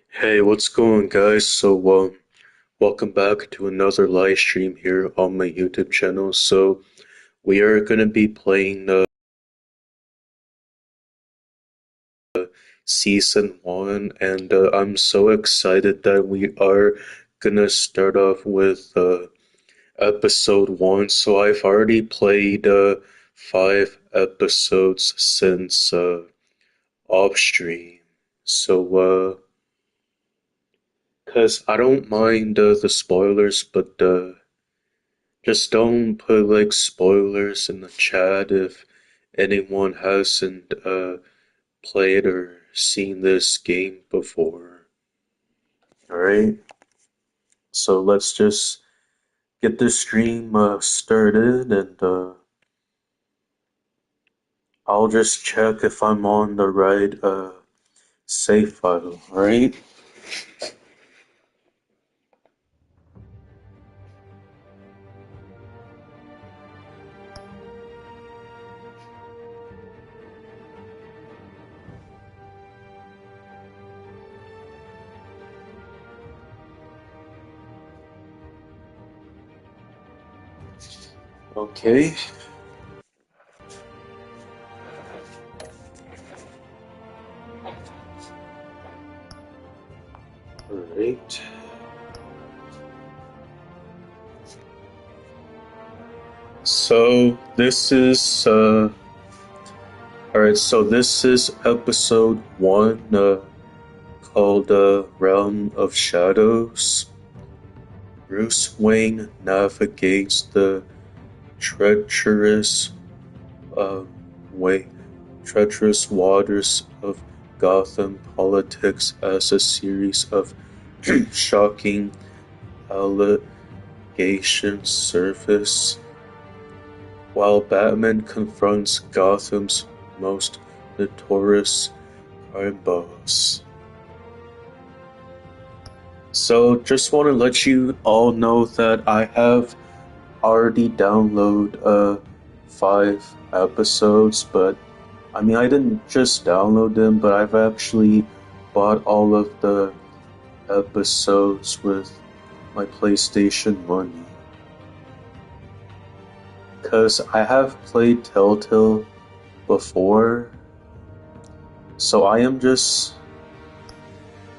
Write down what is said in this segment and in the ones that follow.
Hey, what's going, guys? Welcome back to another live stream here on my YouTube channel. We are gonna be playing season one, and I'm so excited that we are gonna start off with episode one. So I've already played 5 episodes since off stream. So, 'cause I don't mind the spoilers, but just don't put like spoilers in the chat if anyone hasn't played or seen this game before. Alright, so let's just get this stream started and I'll just check if I'm on the right save file, alright? Okay. Alright. So this is episode one, called Realm of Shadows. Bruce Wayne navigates the treacherous uh, way, treacherous waters of Gotham politics as a series of shocking allegations surface, while Batman confronts Gotham's most notorious crime boss. So, just want to let you all know that I have already downloaded 5 episodes, but I mean, I didn't just download them, but I've actually bought all of the episodes with my PlayStation money. Because I have played Telltale before, so I am just,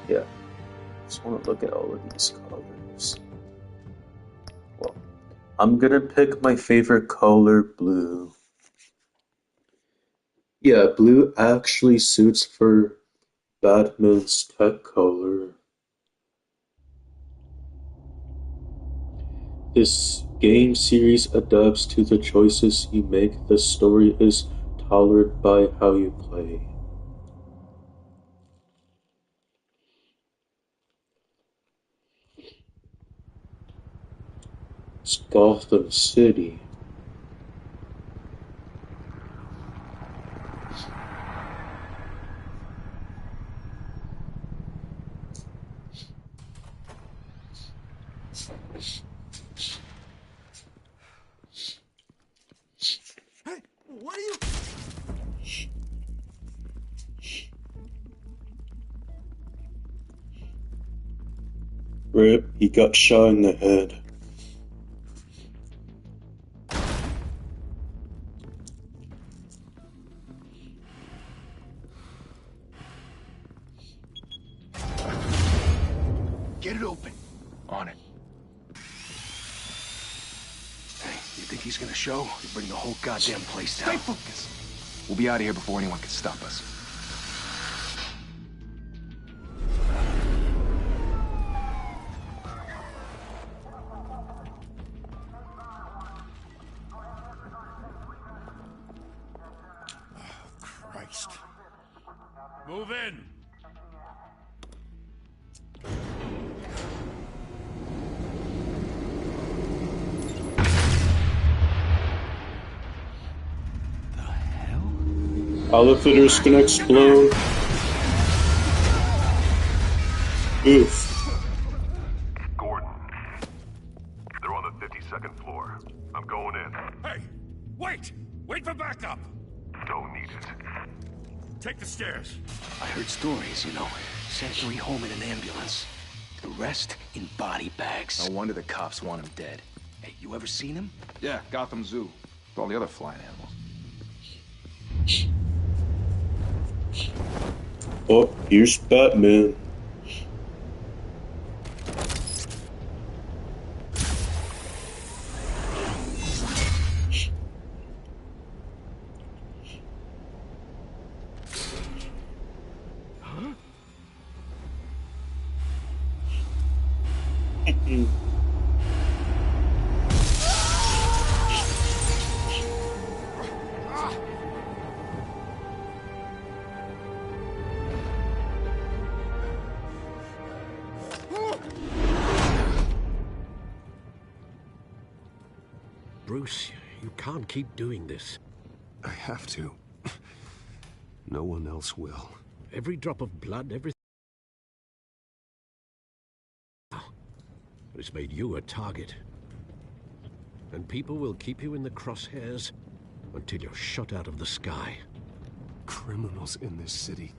yeah, just want to look at all of these colors. Well, I'm gonna pick my favorite color, blue. Yeah, blue actually suits for Batman's tech color. This game series adapts to the choices you make. The story is tailored by how you play. It's Gotham City. Hey, what are you? Rip, he got shot in the head. Get it open. On it. Hey, you think he's gonna show? You bring the whole goddamn place down. Stay focused. We'll be out of here before anyone can stop us. Oh, Christ. Move in! The hell? Elevators can explode. Oof. Gordon. They're on the 52nd floor. I'm going in. Hey! Wait! Wait for backup! Don't need it. Take the stairs. I heard stories, you know. Sent 3 home in an ambulance. The rest in body bags. No wonder the cops want him dead. Hey, you ever seen him? Yeah, Gotham Zoo. With all the other flying animals. Oh, here's Batman. Bruce, you can't keep doing this. I have to. No one else will. Every drop of blood, everything. It's made you a target. And people will keep you in the crosshairs until you're shot out of the sky. Criminals in this city.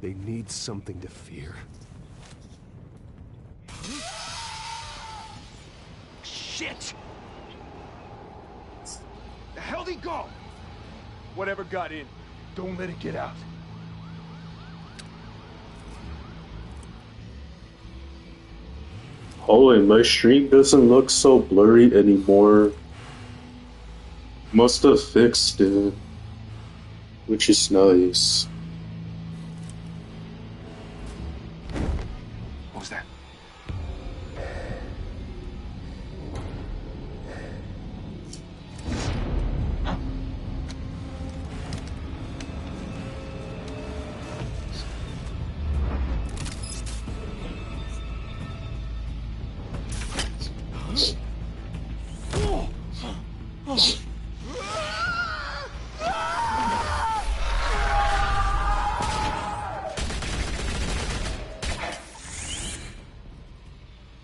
They need something to fear. Shit! The hell'd he go? Whatever got in, don't let it get out. Holy, my stream doesn't look so blurry anymore. Must have fixed it, which is nice. What was that?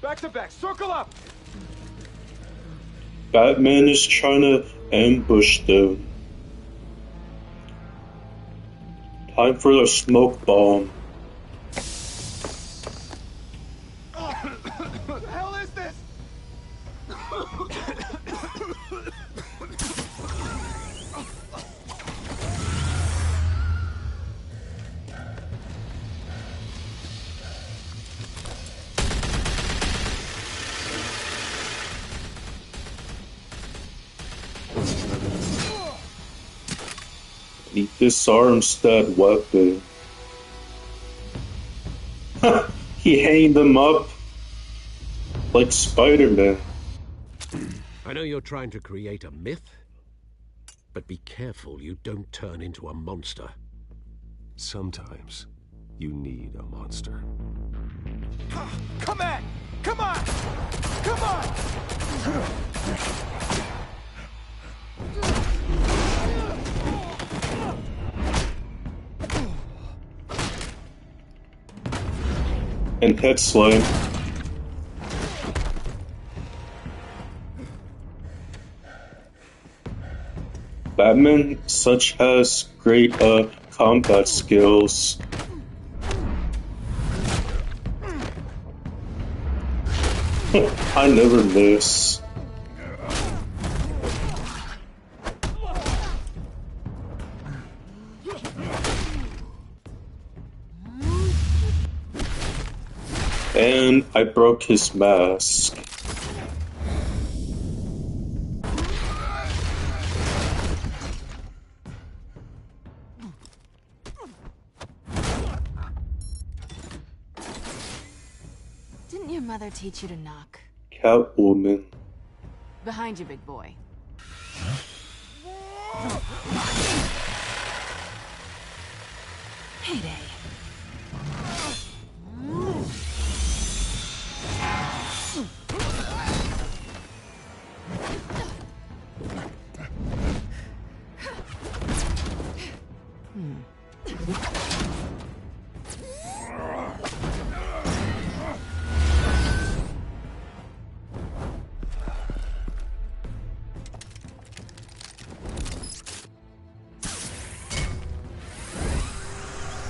Back to back, circle up! Batman is trying to ambush them. Time for the smoke bomb. What the hell is this? He disarms that weapon. He hanged them up like Spider-Man. I know you're trying to create a myth, but be careful you don't turn into a monster. Sometimes you need a monster. Come on! Come on! Come on! And head slam. Batman such has great combat skills. I never miss. And I broke his mask. Didn't your mother teach you to knock? Catwoman. Behind you, big boy. Heyday.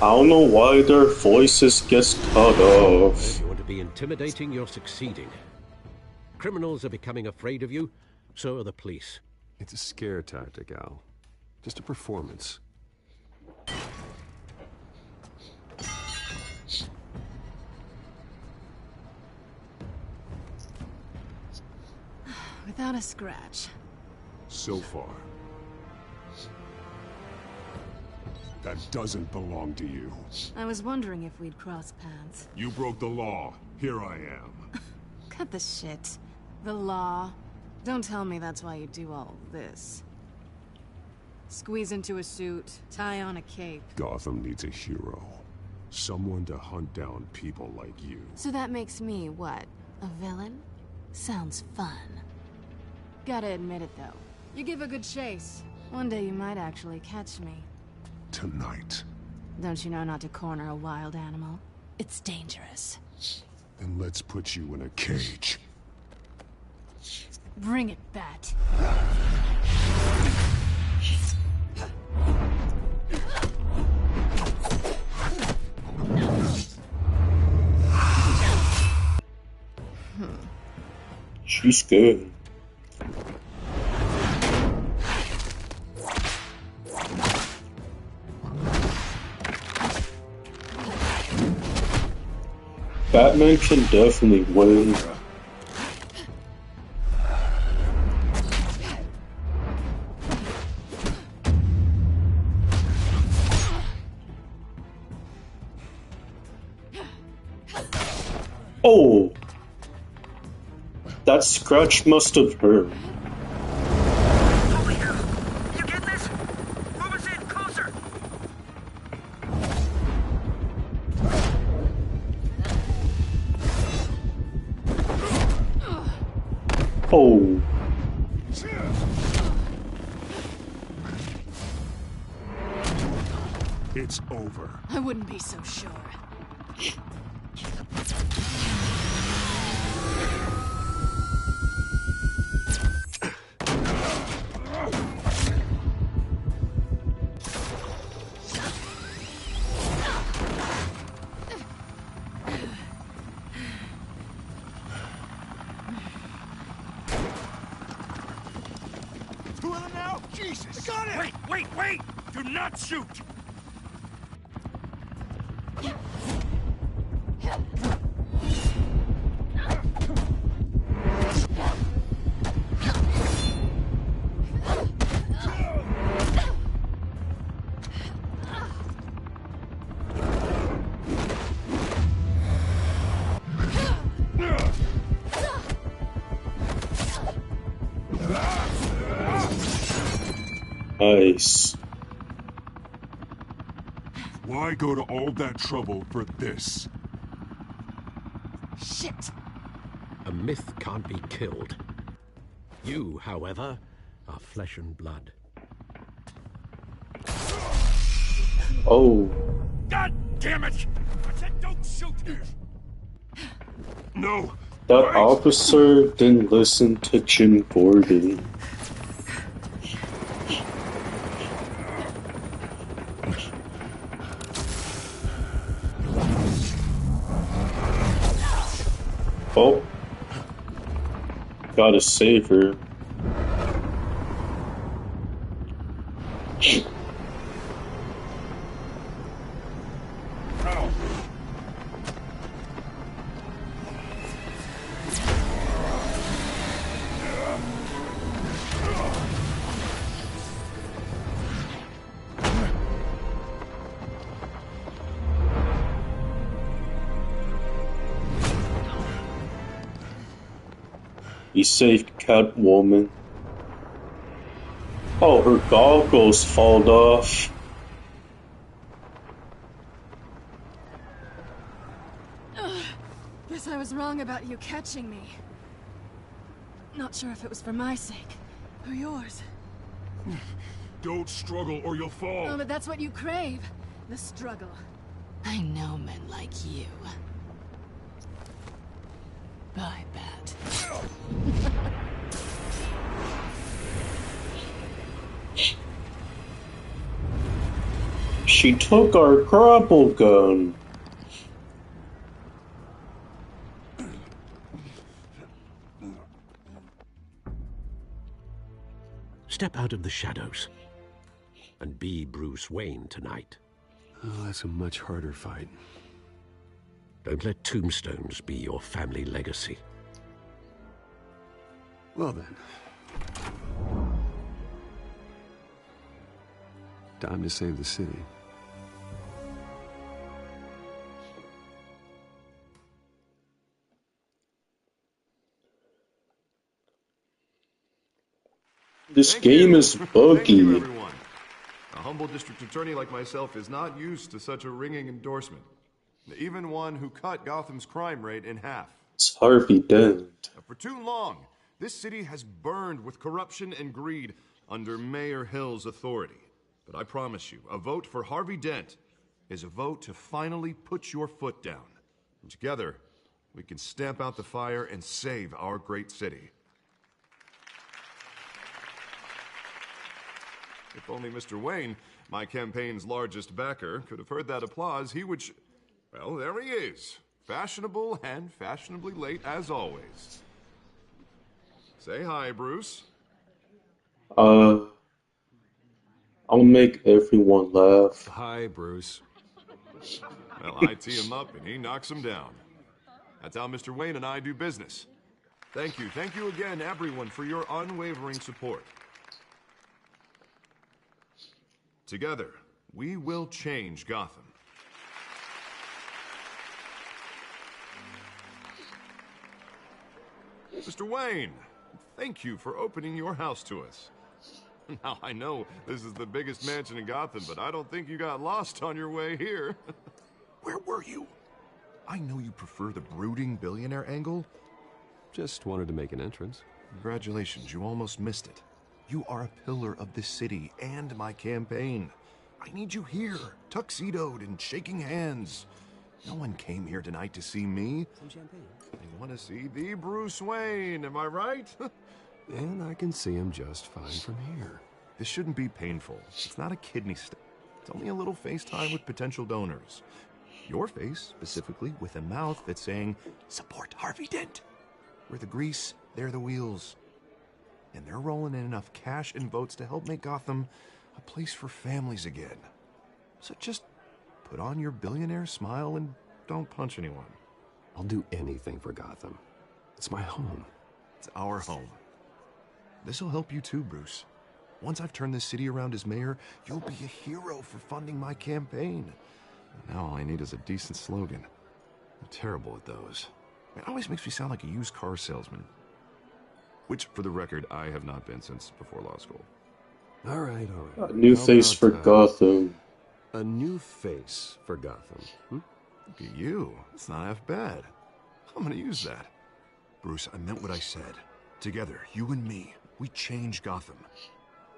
I don't know why their voices gets cut off. You want to be intimidating, you're succeeding. Criminals are becoming afraid of you, so are the police. It's a scare tactic, Al. Just a performance. Without a scratch. So far. That doesn't belong to you. I was wondering if we'd cross paths. You broke the law. Here I am. Cut the shit. The law. Don't tell me that's why you do all this. Squeeze into a suit, tie on a cape. Gotham needs a hero. Someone to hunt down people like you. So that makes me, what, a villain? Sounds fun. Gotta admit it, though. You give a good chase. One day you might actually catch me. Tonight. Don't you know not to corner a wild animal? It's dangerous. Then let's put you in a cage. Bring it, Bat. She's good. Batman can definitely win. Oh! That scratch must have hurt. Holy hell! You get this? Move us in, closer! Oh. It's over. I wouldn't be so sure. Two of them now? Jesus! Got it! Wait! Do not shoot! Nice. Why go to all that trouble for this? Shit! A myth can't be killed. You, however, are flesh and blood. Oh. God damn it! I said don't shoot! No! That officer didn't listen to Jim Gordon. Oh. Gotta save her. He saved Catwoman. Oh, her goggles fall off. Guess I was wrong about you catching me. Not sure if it was for my sake, or yours. Don't struggle or you'll fall. Oh, but that's what you crave. The struggle. I know men like you. Bye, Bat. She took our grapple gun. Step out of the shadows and be Bruce Wayne tonight. Oh, that's a much harder fight. Don't let tombstones be your family legacy. Well then. Time to save the city. This Thank game you. is Thank you, buggy. everyone. A humble district attorney like myself is not used to such a ringing endorsement. Even one who cut Gotham's crime rate in half. It's Harvey Dent. For too long, this city has burned with corruption and greed under Mayor Hill's authority. But I promise you, a vote for Harvey Dent is a vote to finally put your foot down. And together, we can stamp out the fire and save our great city. If only Mr. Wayne, my campaign's largest backer, could have heard that applause, he would... Well, there he is. Fashionable and fashionably late as always. Say hi, Bruce. I'll make everyone laugh. Hi, Bruce. Well, I tee him up and he knocks him down. That's how Mr. Wayne and I do business. Thank you again, everyone, for your unwavering support. Together, we will change Gotham. Mr. Wayne, thank you for opening your house to us. Now, I know this is the biggest mansion in Gotham, but I don't think you got lost on your way here. Where were you? I know you prefer the brooding billionaire angle. Just wanted to make an entrance. Congratulations, you almost missed it. You are a pillar of this city and my campaign. I need you here, tuxedoed and shaking hands. No one came here tonight to see me. Some champagne. They want to see the Bruce Wayne, am I right? And I can see him just fine from here. This shouldn't be painful. It's not a kidney stone. It's only a little FaceTime with potential donors. Your face, specifically, with a mouth that's saying, support Harvey Dent. We're the grease, they're the wheels. And they're rolling in enough cash and votes to help make Gotham a place for families again. So just put on your billionaire smile and don't punch anyone. I'll do anything for Gotham. It's my home. It's our home. This'll help you too, Bruce. Once I've turned this city around as mayor, you'll be a hero for funding my campaign. Now all I need is a decent slogan. I'm terrible at those. It always makes me sound like a used car salesman. Which, for the record, I have not been since before law school. All right. A new face for Gotham. A new face for Gotham. Look at you. It's not half bad. I'm gonna use that. Bruce, I meant what I said. Together, you and me, we change Gotham.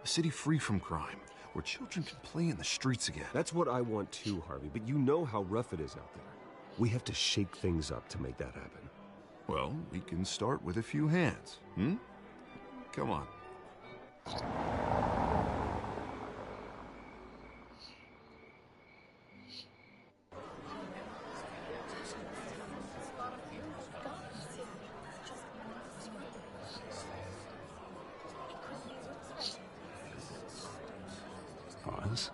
A city free from crime, where children can play in the streets again. That's what I want too, Harvey, but you know how rough it is out there. We have to shake things up to make that happen. Well, we can start with a few hands, Come on. Pause.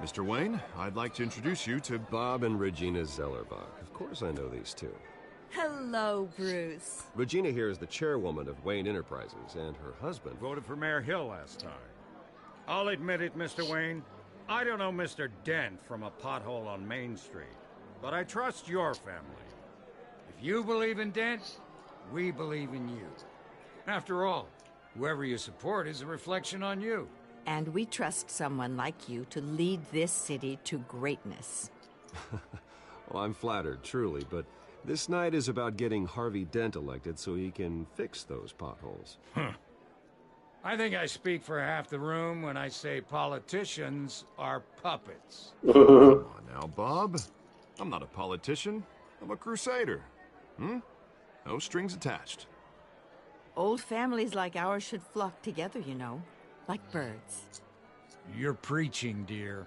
Mr. Wayne, I'd like to introduce you to Bob and Regina Zellerbach. Of course I know these two. Hello, Bruce. Regina here is the chairwoman of Wayne Enterprises, and her husband... Voted for Mayor Hill last time. I'll admit it, Mr. Wayne. I don't know Mr. Dent from a pothole on Main Street, but I trust your family. If you believe in Dent, we believe in you. After all, whoever you support is a reflection on you. And we trust someone like you to lead this city to greatness. Well, I'm flattered, truly, but this night is about getting Harvey Dent elected so he can fix those potholes. I think I speak for half the room when I say politicians are puppets. Come on now, Bob. I'm not a politician. I'm a crusader. No strings attached. Old families like ours should flock together, you know, like birds. You're preaching, dear.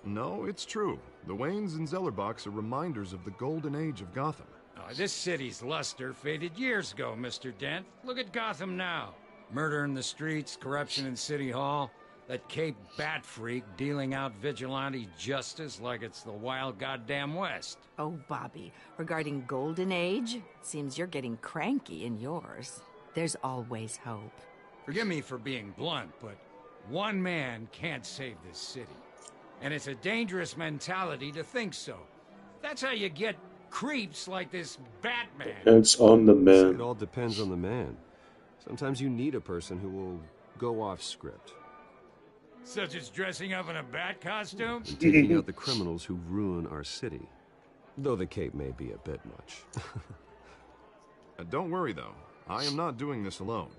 No, it's true. The Waynes and Zellerbachs are reminders of the golden age of Gotham. Oh, this city's luster faded years ago, Mr. Dent. Look at Gotham now. Murder in the streets, corruption in City Hall, that Cape Bat freak dealing out vigilante justice like it's the wild goddamn West. Oh, Bobby, regarding Golden Age, seems you're getting cranky in yours. There's always hope. Forgive me for being blunt, but one man can't save this city. And it's a dangerous mentality to think so. That's how you get creeps like this Batman. It's on the man. It all depends on the man. Sometimes you need a person who will go off script. Such as dressing up in a bat costume? And taking out the criminals who ruin our city. Though the cape may be a bit much. Don't worry, though. I am not doing this alone.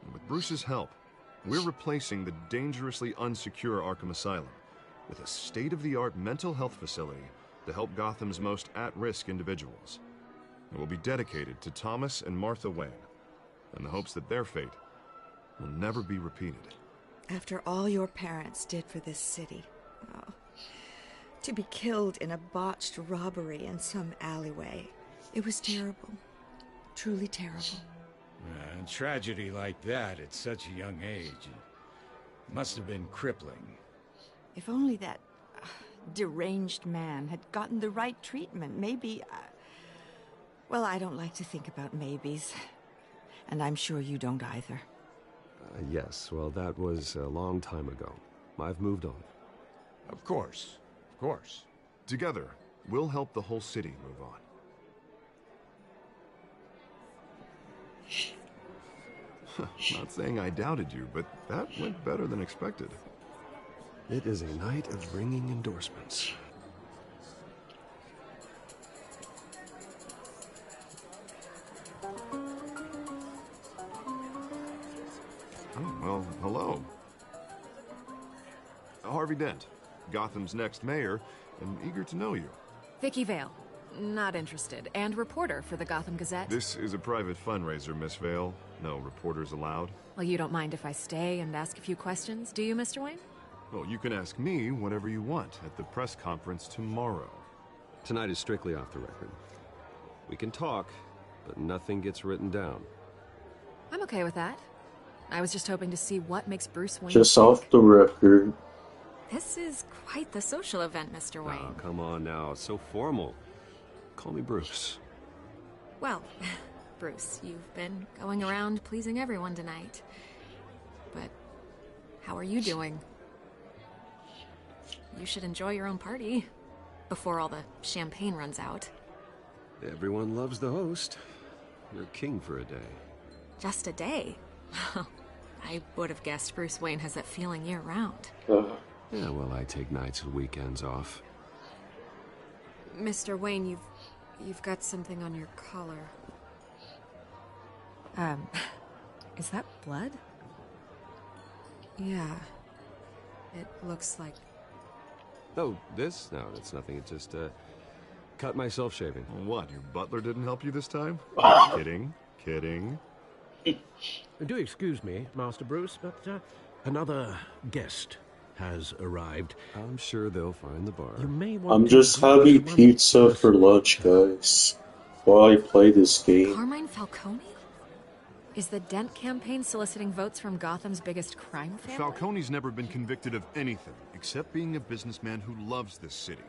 And with Bruce's help, we're replacing the dangerously unsecure Arkham Asylum with a state-of-the-art mental health facility to help Gotham's most at-risk individuals. It will be dedicated to Thomas and Martha Wayne, in the hopes that their fate will never be repeated. After all your parents did for this city, oh, to be killed in a botched robbery in some alleyway, it was terrible. Truly terrible. A tragedy like that at such a young age must have been crippling. If only that deranged man had gotten the right treatment, maybe... well, I don't like to think about maybes. And I'm sure you don't either. Yes, well, that was a long time ago. I've moved on. Of course. Of course. Together, we'll help the whole city move on. Not saying I doubted you, but that went better than expected. It is a night of ringing endorsements. Oh, well, hello. Harvey Dent, Gotham's next mayor, and eager to know you. Vicky Vale. Not interested. And reporter for the Gotham Gazette. This is a private fundraiser, Miss Vale. No reporters allowed. Well, you don't mind if I stay and ask a few questions, do you, Mr. Wayne? Well, you can ask me whatever you want at the press conference tomorrow. Tonight is strictly off the record. We can talk, but nothing gets written down. I'm okay with that. I was just hoping to see what makes Bruce Wayne Just tick. off the record. This is quite the social event, Mr. Wayne. Oh, come on now. It's so formal. Call me Bruce. Well, Bruce, you've been going around pleasing everyone tonight. But how are you doing? You should enjoy your own party before all the champagne runs out. Everyone loves the host. You're king for a day. Just a day? I would have guessed Bruce Wayne has that feeling year-round. Yeah, well, I take nights and weekends off. Mr. Wayne, you've got something on your collar. Is that blood? Yeah. It looks like... Oh, this? No, that's nothing. It just, cut myself shaving. What, your butler didn't help you this time? Kidding. Kidding. Do excuse me, Master Bruce, but another guest has arrived. I'm sure they'll find the bar. You may want I'm to just greet having this one pizza person. for lunch, guys, while I play this game. Carmine Falcone? Is the Dent campaign soliciting votes from Gotham's biggest crime family? Falcone's never been convicted of anything except being a businessman who loves this city.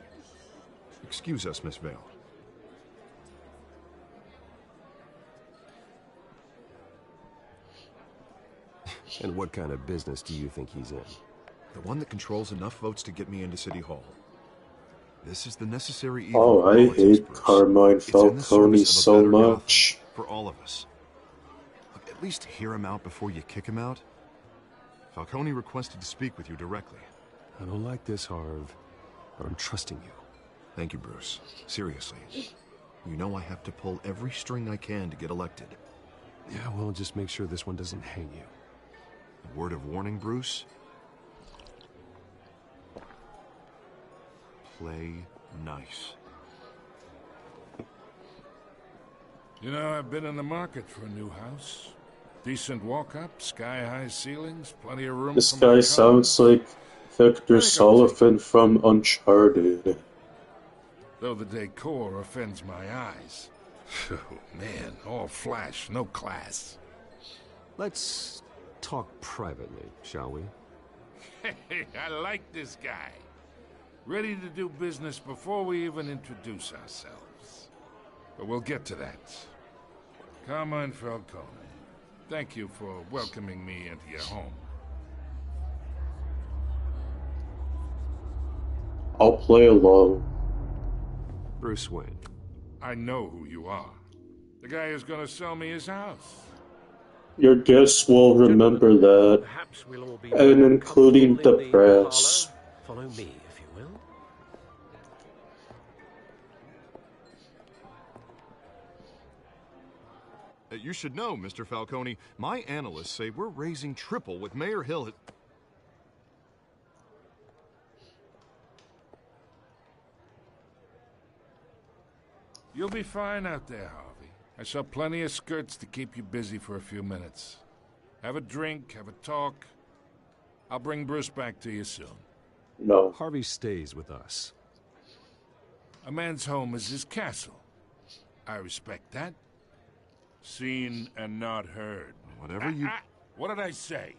Excuse us, Miss Vale. And what kind of business do you think he's in? The one that controls enough votes to get me into City Hall. This is the necessary evil. Oh, I politics, hate Bruce. Carmine It's in the Falcone service of a so better Gotham much. for all of us. Look, at least hear him out before you kick him out. Falcone requested to speak with you directly. I don't like this, Harv, but I'm trusting you. Thank you, Bruce. Seriously. You know I have to pull every string I can to get elected. Yeah, well, just make sure this one doesn't hang you. A word of warning, Bruce? Play nice. You know, I've been in the market for a new house. Decent walk-up, sky-high ceilings, plenty of room This for my guy car. sounds like Victor Take a seat. Sullivan from Uncharted. Though the decor offends my eyes. Oh, man, all flash, no class. Let's talk privately, shall we? Hey, I like this guy. Ready to do business before we even introduce ourselves. But we'll get to that. Carmine Falcone, thank you for welcoming me into your home. I'll play along. Bruce Wayne. I know who you are. The guy who's gonna sell me his house. Your guests will remember that, Perhaps we'll all be and more including comfortable the in press. parlor. Follow me, if you will. You should know, Mr. Falcone, my analysts say we're raising triple with Mayor Hill. You'll be fine out there, Harvey. I saw plenty of skirts to keep you busy for a few minutes. Have a drink, have a talk. I'll bring Bruce back to you soon. No. Harvey stays with us. A man's home is his castle. I respect that. Seen and not heard. Whatever you... What did I say?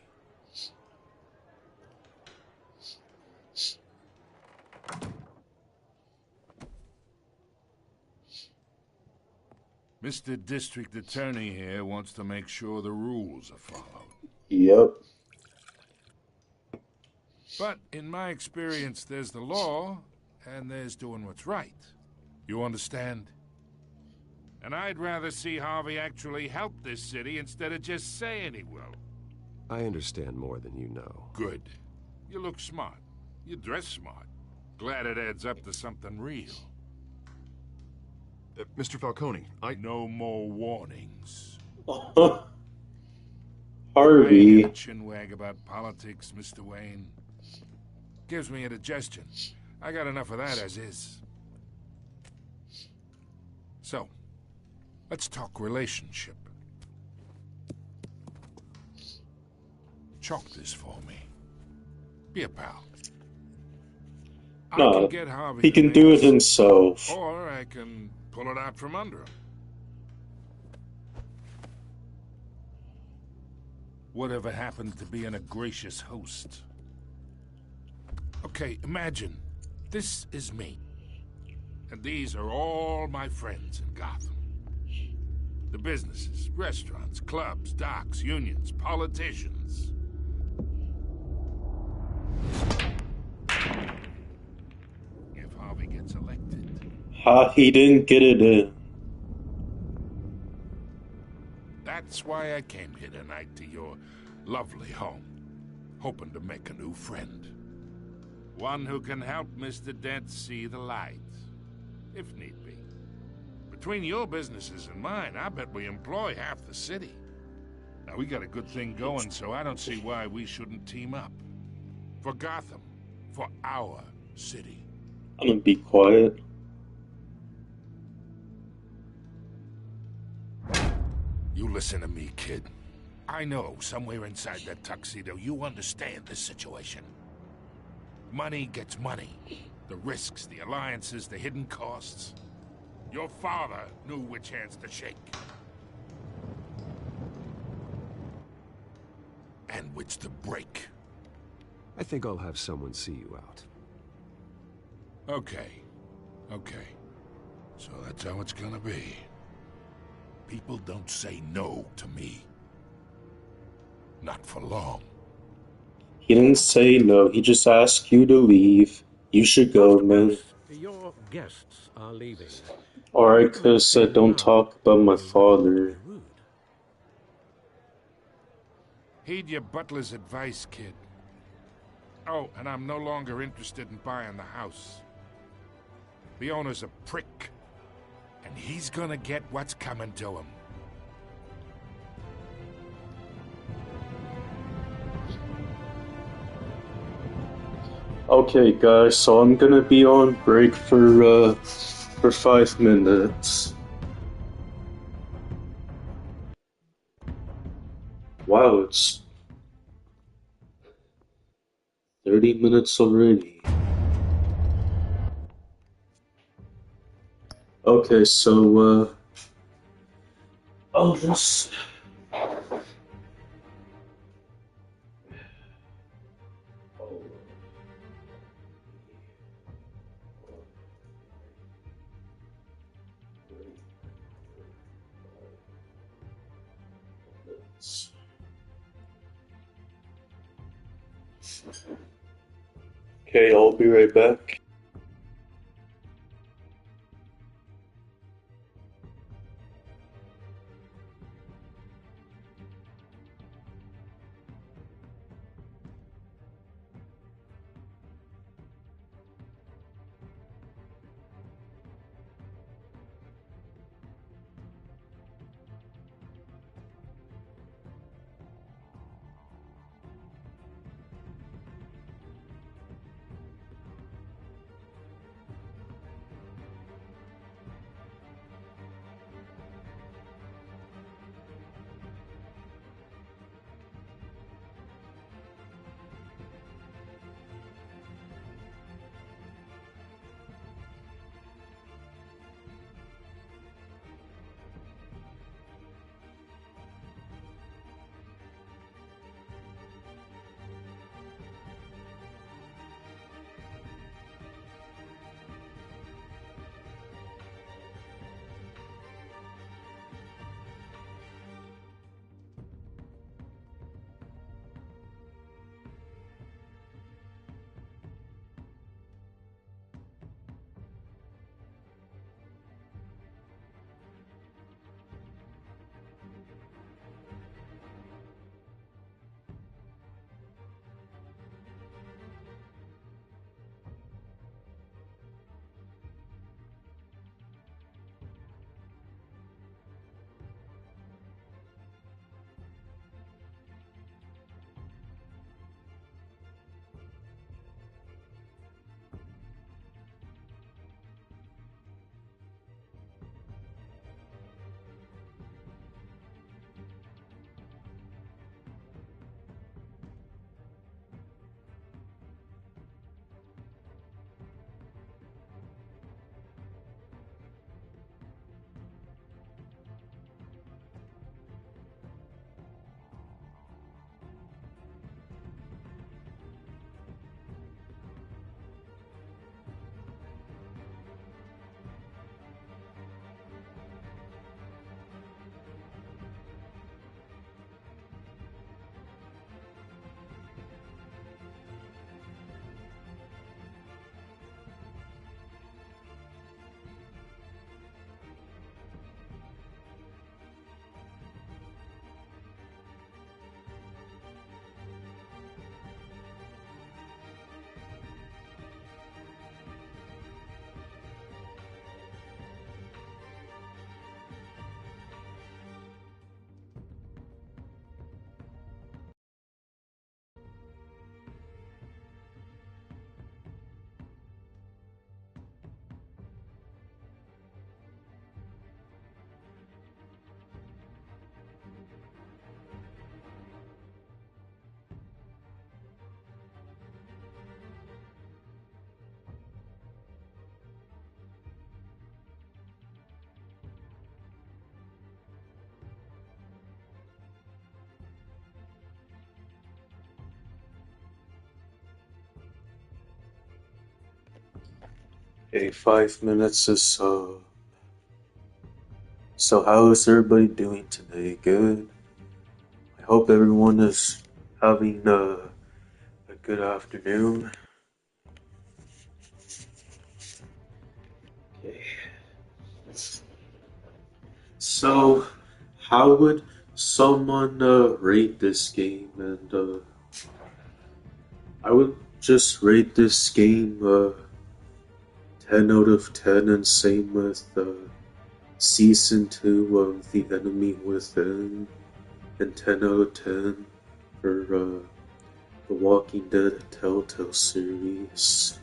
Mr. District Attorney here wants to make sure the rules are followed. Yep. But in my experience, there's the law, and there's doing what's right. You understand? And I'd rather see Harvey actually help this city instead of just saying he will. I understand more than you know. Good. You look smart. You dress smart. Glad it adds up to something real. Mr. Falcone, No more warnings. Harvey. I chinwag about politics, Mr. Wayne. Gives me indigestion. I got enough of that as is. So, let's talk relationship. Chalk this for me. Be a pal. I No, can get Harvey he to can make do it us- himself. Or I can pull it out from under him. Whatever happened to being a gracious host? Okay, imagine this is me. And these are all my friends in Gotham. The businesses, restaurants, clubs, docks, unions, politicians. If Harvey gets elected, Ha, he didn't get it in. that's why I came here tonight to your lovely home, hoping to make a new friend. One who can help Mr. Dent see the light, if need be. Between your businesses and mine, I bet we employ half the city. Now, we got a good thing going, so I don't see why we shouldn't team up. For Gotham, for our city. I'm gonna be quiet. You listen to me, kid. I know somewhere inside that tuxedo you understand this situation. Money gets money. The risks, the alliances, the hidden costs. Your father knew which hands to shake. And which to break. I think I'll have someone see you out. Okay. Okay. So that's how it's gonna be. People don't say no to me. Not for long. He didn't say no, he just asked you to leave. You should go, man. Your guests are leaving. Or I could have said, don't talk about my father. Heed your butler's advice, kid. Oh, and I'm no longer interested in buying the house. The owner's a prick. And he's gonna get what's coming to him. Okay, guys, so I'm gonna be on break for 5 minutes. Wow, it's 30 minutes already. Okay, so, I'll just... Okay, I'll be right back. Okay, 5 minutes is, so how is everybody doing today? Good? I hope everyone is having a good afternoon. Okay. So, how would someone rate this game? And I would just rate this game 10 out of 10, and same with Season 2 of The Enemy Within, and 10 out of 10 for the Walking Dead Telltale series.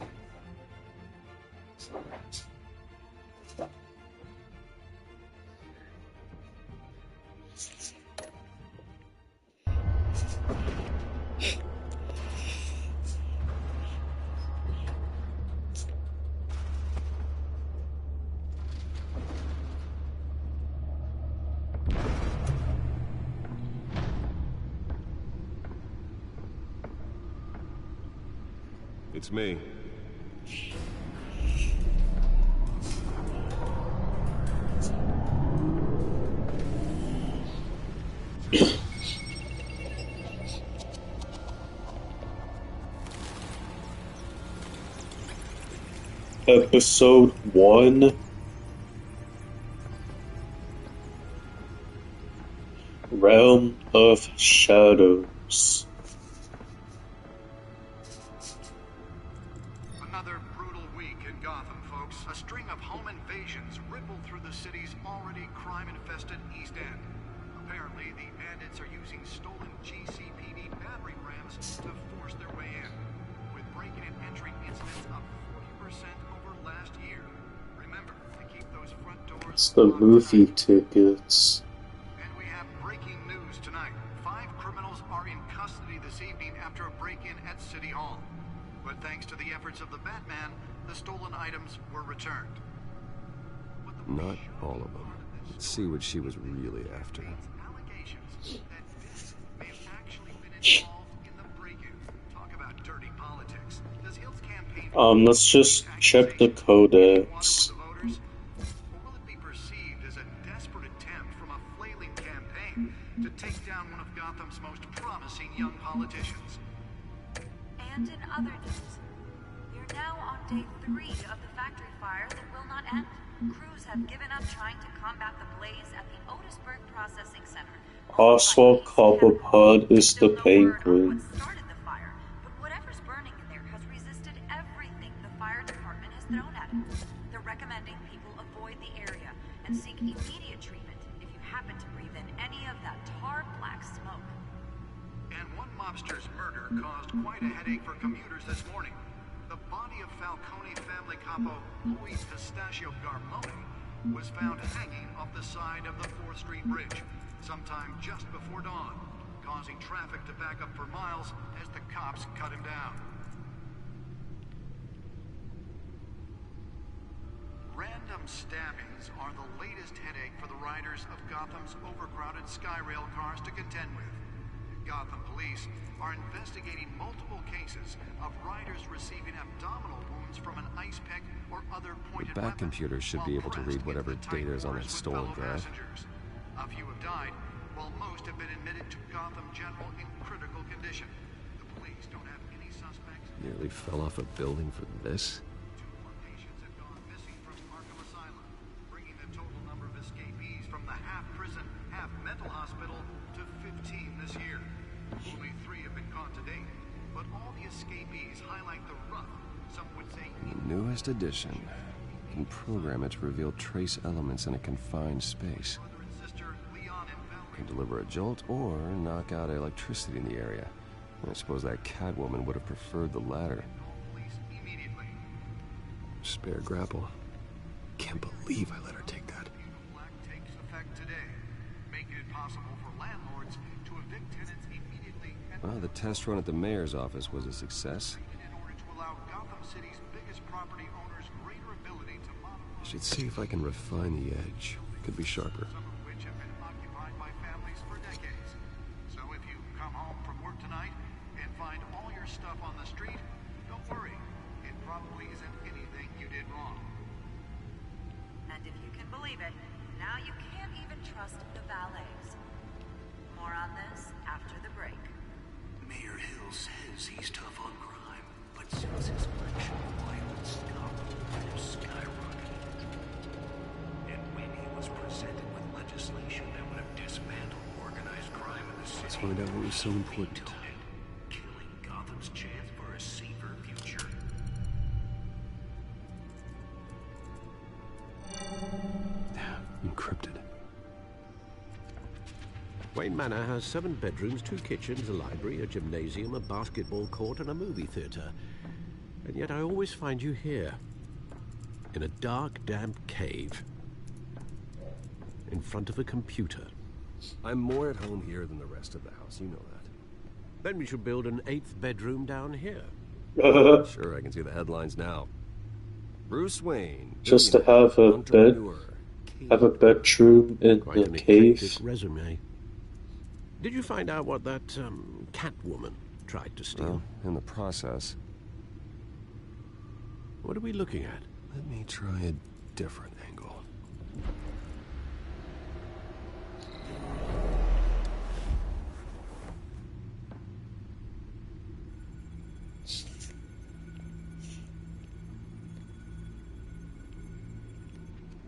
It's me. Episode 1. Realm of Shadows. Another brutal week in Gotham, folks. A string of home invasions rippled through the city's already crime-infested East End. Apparently, the bandits are using stolen GCPD battering rams to force their way in, with breaking and entering incidents up 40% over last year. Remember to keep those front doors It's the movie tickets. And we have breaking news tonight. 5 criminals are in custody this evening after a break-in at City Hall. But thanks to the efforts of the Batman, the stolen items were returned. Not all of them. Let's see what she was really after. Let's just check the codex. Or will it be perceived as a desperate attempt from a flailing campaign to take down one of Gotham's most promising young politicians? And in other news, we're now on day 3 of the factory fire that will not end. Crews have given up trying to combat the blaze at the Otisburg Processing Center. Oswald Cobblepot is the Penguin. Started the fire, but whatever's burning in there has resisted everything the fire department has thrown at it. They're recommending people avoid the area and seek immediate treatment if you happen to breathe in any of that tar black smoke. And one mobster's murder caused quite a headache for commuters this morning. The body of Falcone family capo Louis Pistachio Garmone was found hanging off the side of the 4th Street Bridge sometime just before dawn, causing traffic to back up for miles as the cops cut him down. Random stabbings are the latest headache for the riders of Gotham's overcrowded Skyrail cars to contend with. Gotham police are investigating multiple cases of riders receiving abdominal wounds from an ice pick or other pointed Bat computers should be able to read whatever data is on that stolen drive. A few have died, while most have been admitted to Gotham General in critical condition. The police don't have any suspects. Nearly fell off a building for this? 2 more patients have gone missing from Arkham Asylum, bringing the total number of escapees from the half-prison, half-mental hospital to 15 this year. Only 3 have been caught to date, but all the escapees highlight the rough, some would say Newest edition. Can program it to reveal trace elements in a confined space. Can deliver a jolt or knock out electricity in the area. I suppose that Catwoman would have preferred the latter. Spare grapple. Can't believe I let her take that. takes effect today, making it possible for landlords to evict tenants immediately and Well, the test run at the mayor's office was a success. in order to allow Gotham City's biggest property owners greater ability to modify I should see if I can refine the edge. Could be sharper. some of which have been occupied by families for decades. So if you come home from work tonight and find all your stuff on the street, don't worry. It probably isn't anything you did wrong. And if you can believe it, now you can't even trust the valets. More on this after the break. Mayor Hill says he's tough on crime, but since his election, violent stuff has skyrocketed. And when he was presented with legislation that would have dismantled organized crime in the city, Let's find out what was so important. killing Gotham's chance for a safer future. Encrypted. Wayne Manor has 7 bedrooms, 2 kitchens, a library, a gymnasium, a basketball court, and a movie theater. And yet I always find you here, in a dark, damp cave, in front of a computer. I'm more at home here than the rest of the house, you know that. Then we should build an 8th bedroom down here. Sure, I can see the headlines now. Bruce Wayne. Just to have a bedroom in Quite the an cave. eclectic resume. Did you find out what that Catwoman tried to steal? Well, in the process. What are we looking at? Let me try a different angle.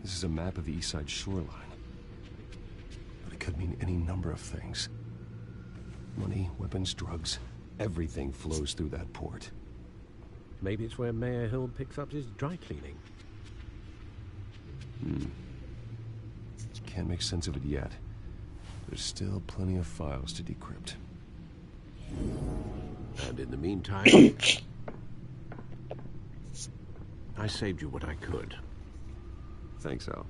This is a map of the East Side shoreline. But it could mean any number of things. Money, weapons, drugs, everything flows through that port. Maybe it's where Mayor Hill picks up his dry cleaning. Can't make sense of it yet. There's still plenty of files to decrypt. And in the meantime, I saved you what I could. Thanks, Al.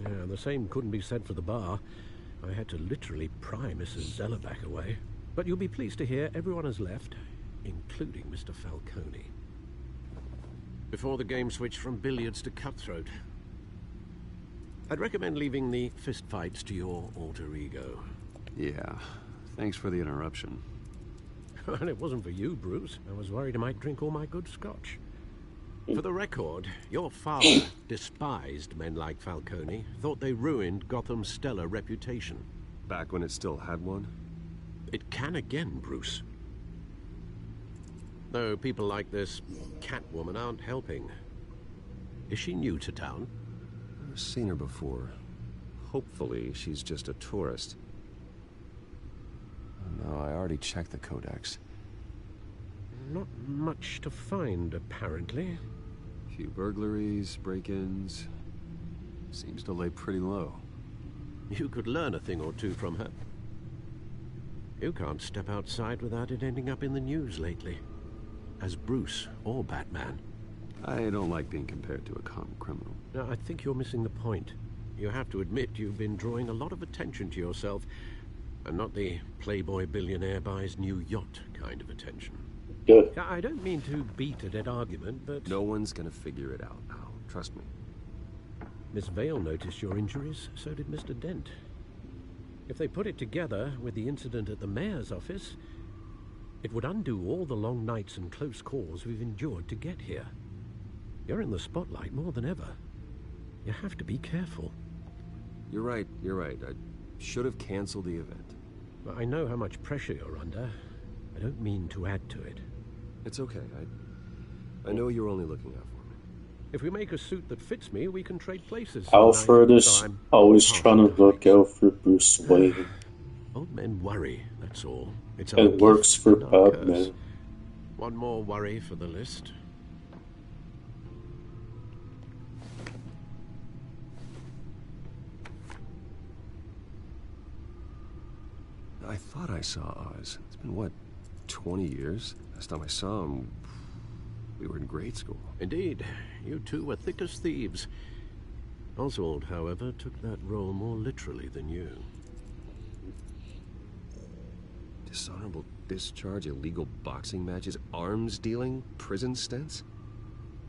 Yeah, the same couldn't be said for the bar. I had to literally pry Mrs. Zellerback away. But you'll be pleased to hear everyone has left, including Mr. Falcone. Before the game switched from billiards to cutthroat. I'd recommend leaving the fistfights to your alter ego. Yeah, thanks for the interruption. And it wasn't for you, Bruce. I was worried I might drink all my good scotch. For the record, your father despised men like Falcone, thought they ruined Gotham's stellar reputation. Back when it still had one? It can again, Bruce. Though people like this Catwoman aren't helping. Is she new to town? I've seen her before. Hopefully, she's just a tourist. No, I already checked the codex. Not much to find, apparently. Few burglaries, break-ins. Seems to lay pretty low. You could learn a thing or two from her. You can't step outside without it ending up in the news lately. As Bruce or Batman. I don't like being compared to a common criminal. No, I think you're missing the point. You have to admit you've been drawing a lot of attention to yourself, and not the playboy billionaire buys new yacht kind of attention. Good. I don't mean to beat a dead argument, but... No one's gonna figure it out now. Trust me. Miss Vale noticed your injuries, so did Mr. Dent. If they put it together with the incident at the mayor's office, it would undo all the long nights and close calls we've endured to get here. You're in the spotlight more than ever. You have to be careful. You're right. I should have canceled the event. Well, I know how much pressure you're under. I don't mean to add to it. It's okay. I know you're only looking out for me. If we make a suit that fits me, we can trade places. Alfred is always trying to look out for Bruce Wayne. Old men worry, that's all. It's It works for Batman. One more worry for the list. I thought I saw Oz. It's been, what, 20 years? Last time I saw him, we were in grade school. Indeed. You two were thick as thieves. Oswald, however, took that role more literally than you. Dishonorable discharge, illegal boxing matches, arms dealing, prison stints?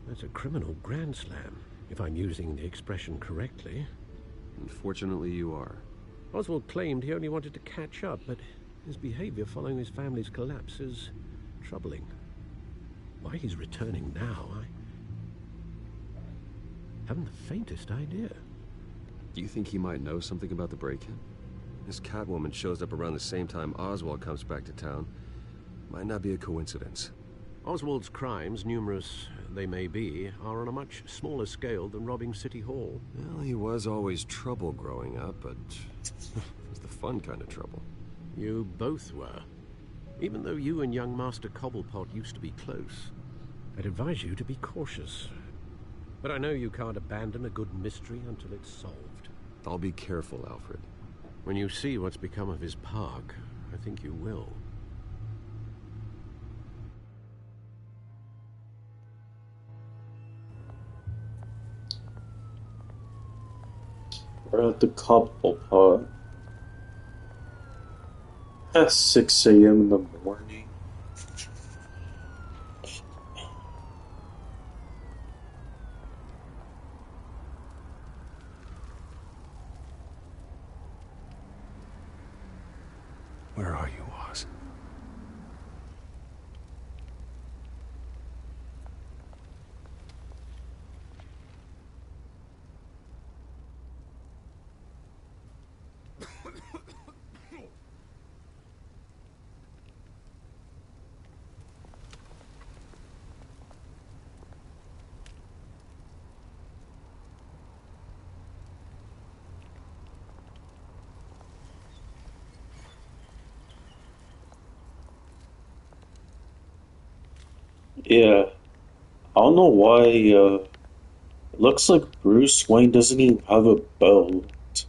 That's a criminal grand slam, if I'm using the expression correctly. Unfortunately, you are. Oswald claimed he only wanted to catch up, but his behavior following his family's collapse is troubling. Why he's returning now, I haven't the faintest idea. Do you think he might know something about the break-in? This Catwoman shows up around the same time Oswald comes back to town. Might not be a coincidence. Oswald's crimes, numerous they may be, are on a much smaller scale than robbing City Hall. Well, he was always trouble growing up, but it was the fun kind of trouble. You both were. Even though you and young Master Cobblepot used to be close, I'd advise you to be cautious. But I know you can't abandon a good mystery until it's solved. I'll be careful, Alfred. When you see what's become of his park, I think you will. We're at the Cobblepot. At 6 a.m. in the morning. Where are you, Oz? Yeah, I don't know why, it looks like Bruce Wayne doesn't even have a belt.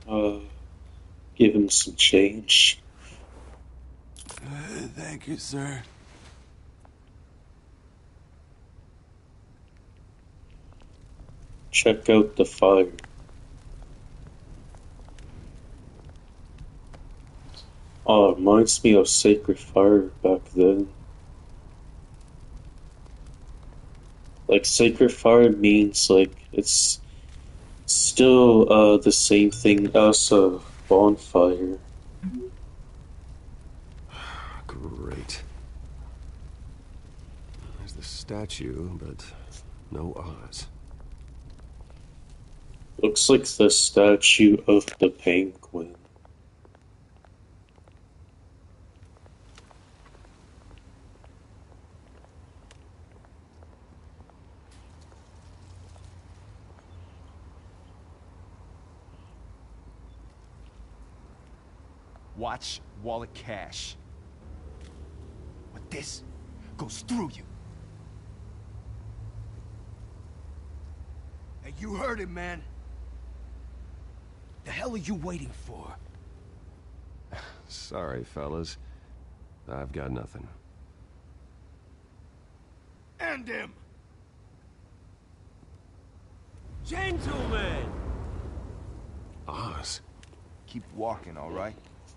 Uh, Give him some change. Thank you, sir. Check out the fire. Oh, it reminds me of Sacred Fire back then. Like, Sacred Fire means, like, it's still, the same thing as a bonfire. Great. There's the statue, but no Oz. Looks like the statue of the penguin. Watch wallet cash. But this goes through you. Hey, you heard him, man. The hell are you waiting for? Sorry, fellas. I've got nothing. End him! Gentlemen! Oz. Keep walking, all right?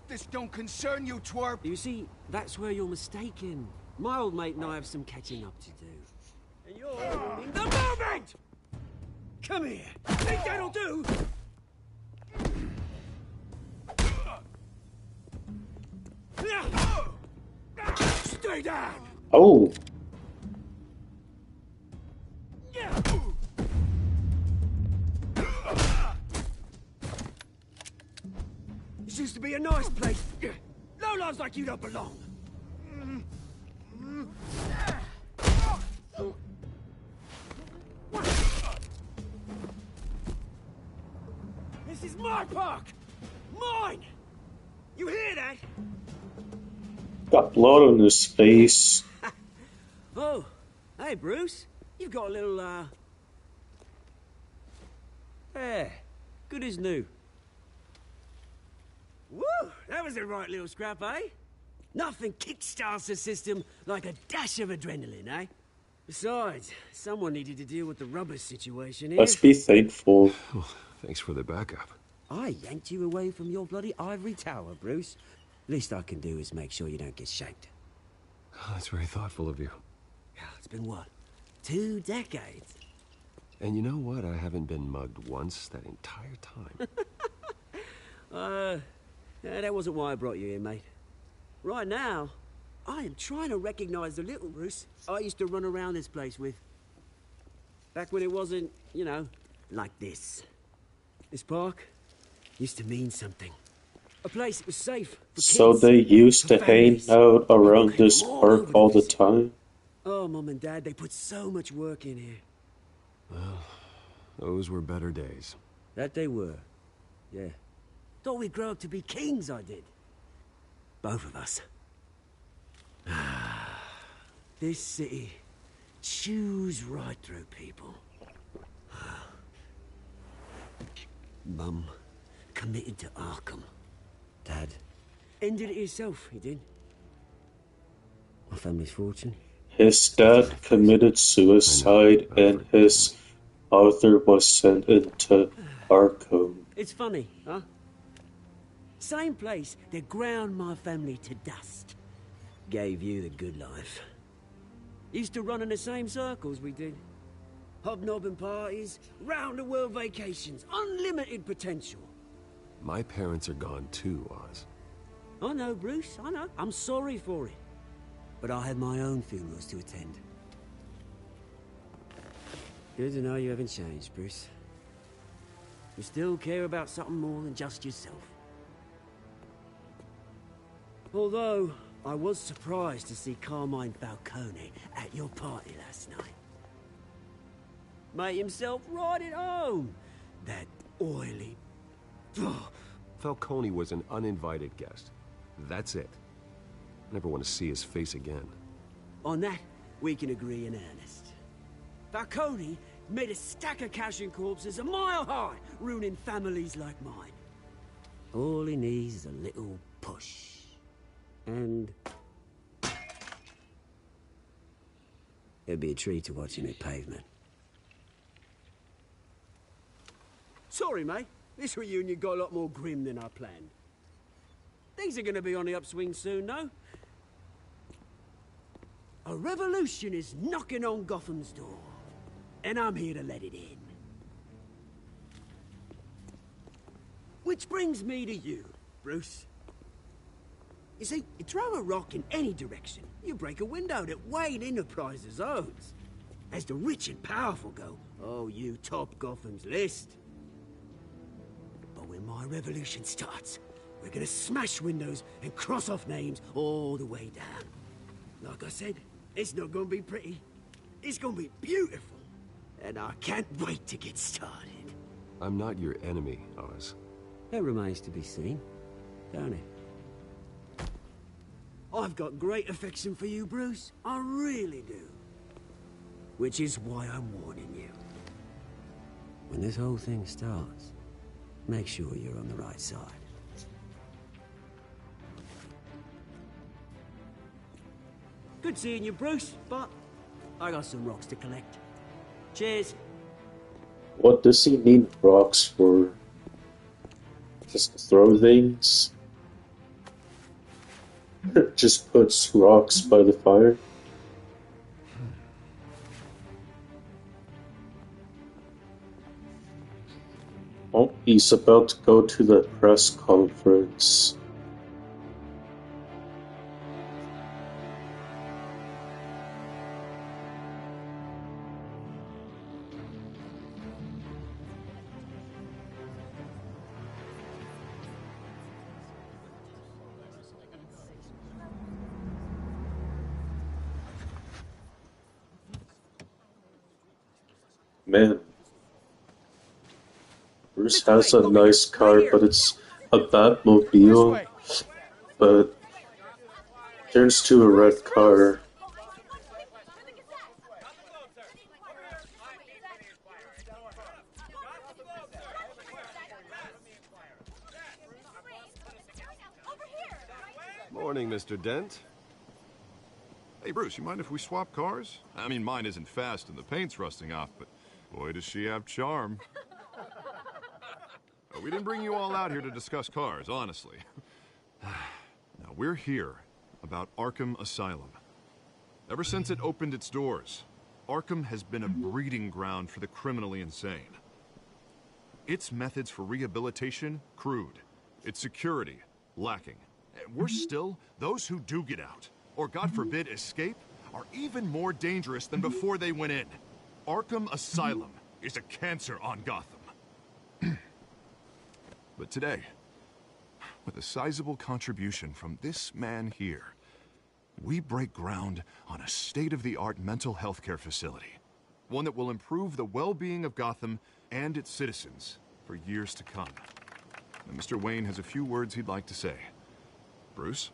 This don't concern you, twerp! You see, that's where you're mistaken. My old mate and I have some catching up to do. And you're ruining the moment! Come here! Think that'll do? Stay down! Oh! This used to be a nice place. No lives like you don't belong. This is my park! Mine! You hear that? Got blood on his face. Oh, hey Bruce. You've got a little, Yeah, good as new. Woo! That was a right little scrap, eh? Nothing kickstarts the system like a dash of adrenaline, eh? Besides, someone needed to deal with the rubber situation here. Let's be thankful. Thanks for the backup. I yanked you away from your bloody ivory tower, Bruce. Least I can do is make sure you don't get shaped. Oh, that's very thoughtful of you. It's been what? 2 decades? And you know what? I haven't been mugged once that entire time. Yeah, that wasn't why I brought you here, mate. Right now, I am trying to recognize the little Bruce I used to run around this place with. Back when it wasn't, you know, like this. This park used to mean something. A place that was safe for So kids, they used for to hang families. out around People this came all park over all to the visit. time. Oh, Mum and Dad, they put so much work in here. Well, those were better days. That they were. Yeah. Thought we'd grow up to be kings, I did. Both of us. This city chews right through people. Mum committed to Arkham. Dad ended it himself, he did. My family's fortune. His dad committed suicide and his father was sent into Arkham. It's funny, huh? Same place that ground my family to dust. Gave you the good life. Used to run in the same circles we did. Hobnobbing parties, round-the-world vacations, unlimited potential. My parents are gone too, Oz. I know, Bruce, I know. I'm sorry for it. But I had my own funerals to attend. Good to know you haven't changed, Bruce. You still care about something more than just yourself. Although, I was surprised to see Carmine Falcone at your party last night. Made himself right at home. That oily... Falcone was an uninvited guest. That's it. I never want to see his face again. On that, we can agree in earnest. Falcone made a stack of cash and corpses a mile high, ruining families like mine. All he needs is a little push. And... it'd be a treat to watch him hit pavement. Sorry, mate. This reunion got a lot more grim than I planned. Things are gonna be on the upswing soon, though. A revolution is knocking on Gotham's door, and I'm here to let it in. Which brings me to you, Bruce. You see, you throw a rock in any direction, you break a window that Wayne Enterprises owns. As the rich and powerful go, oh, you top Gotham's list. But when my revolution starts, we're gonna smash windows and cross off names all the way down. Like I said, it's not gonna be pretty. It's gonna be beautiful. And I can't wait to get started. I'm not your enemy, Oz. That remains to be seen, don't it? I've got great affection for you, Bruce. I really do. Which is why I'm warning you. When this whole thing starts, make sure you're on the right side. Good seeing you, Bruce, but I got some rocks to collect. Cheers. What does he need rocks for? Just to throw things? Just puts rocks by the fire? Oh, he's about to go to the press conference. Man, Bruce has a nice car, but it's a Batmobile, but turns to a red car. Morning, Mr. Dent. Hey, Bruce, you mind if we swap cars? I mean, mine isn't fast and the paint's rusting off, but boy, does she have charm. We didn't bring you all out here to discuss cars, honestly. Now, we're here about Arkham Asylum. Ever since it opened its doors, Arkham has been a breeding ground for the criminally insane. Its methods for rehabilitation, crude. Its security, lacking. And worse still, those who do get out, or God forbid escape, are even more dangerous than before they went in. Arkham Asylum is a cancer on Gotham. But today, with a sizable contribution from this man here, we break ground on a state-of-the-art mental health care facility. One that will improve the well-being of Gotham and its citizens for years to come. And Mr. Wayne has a few words he'd like to say. Bruce?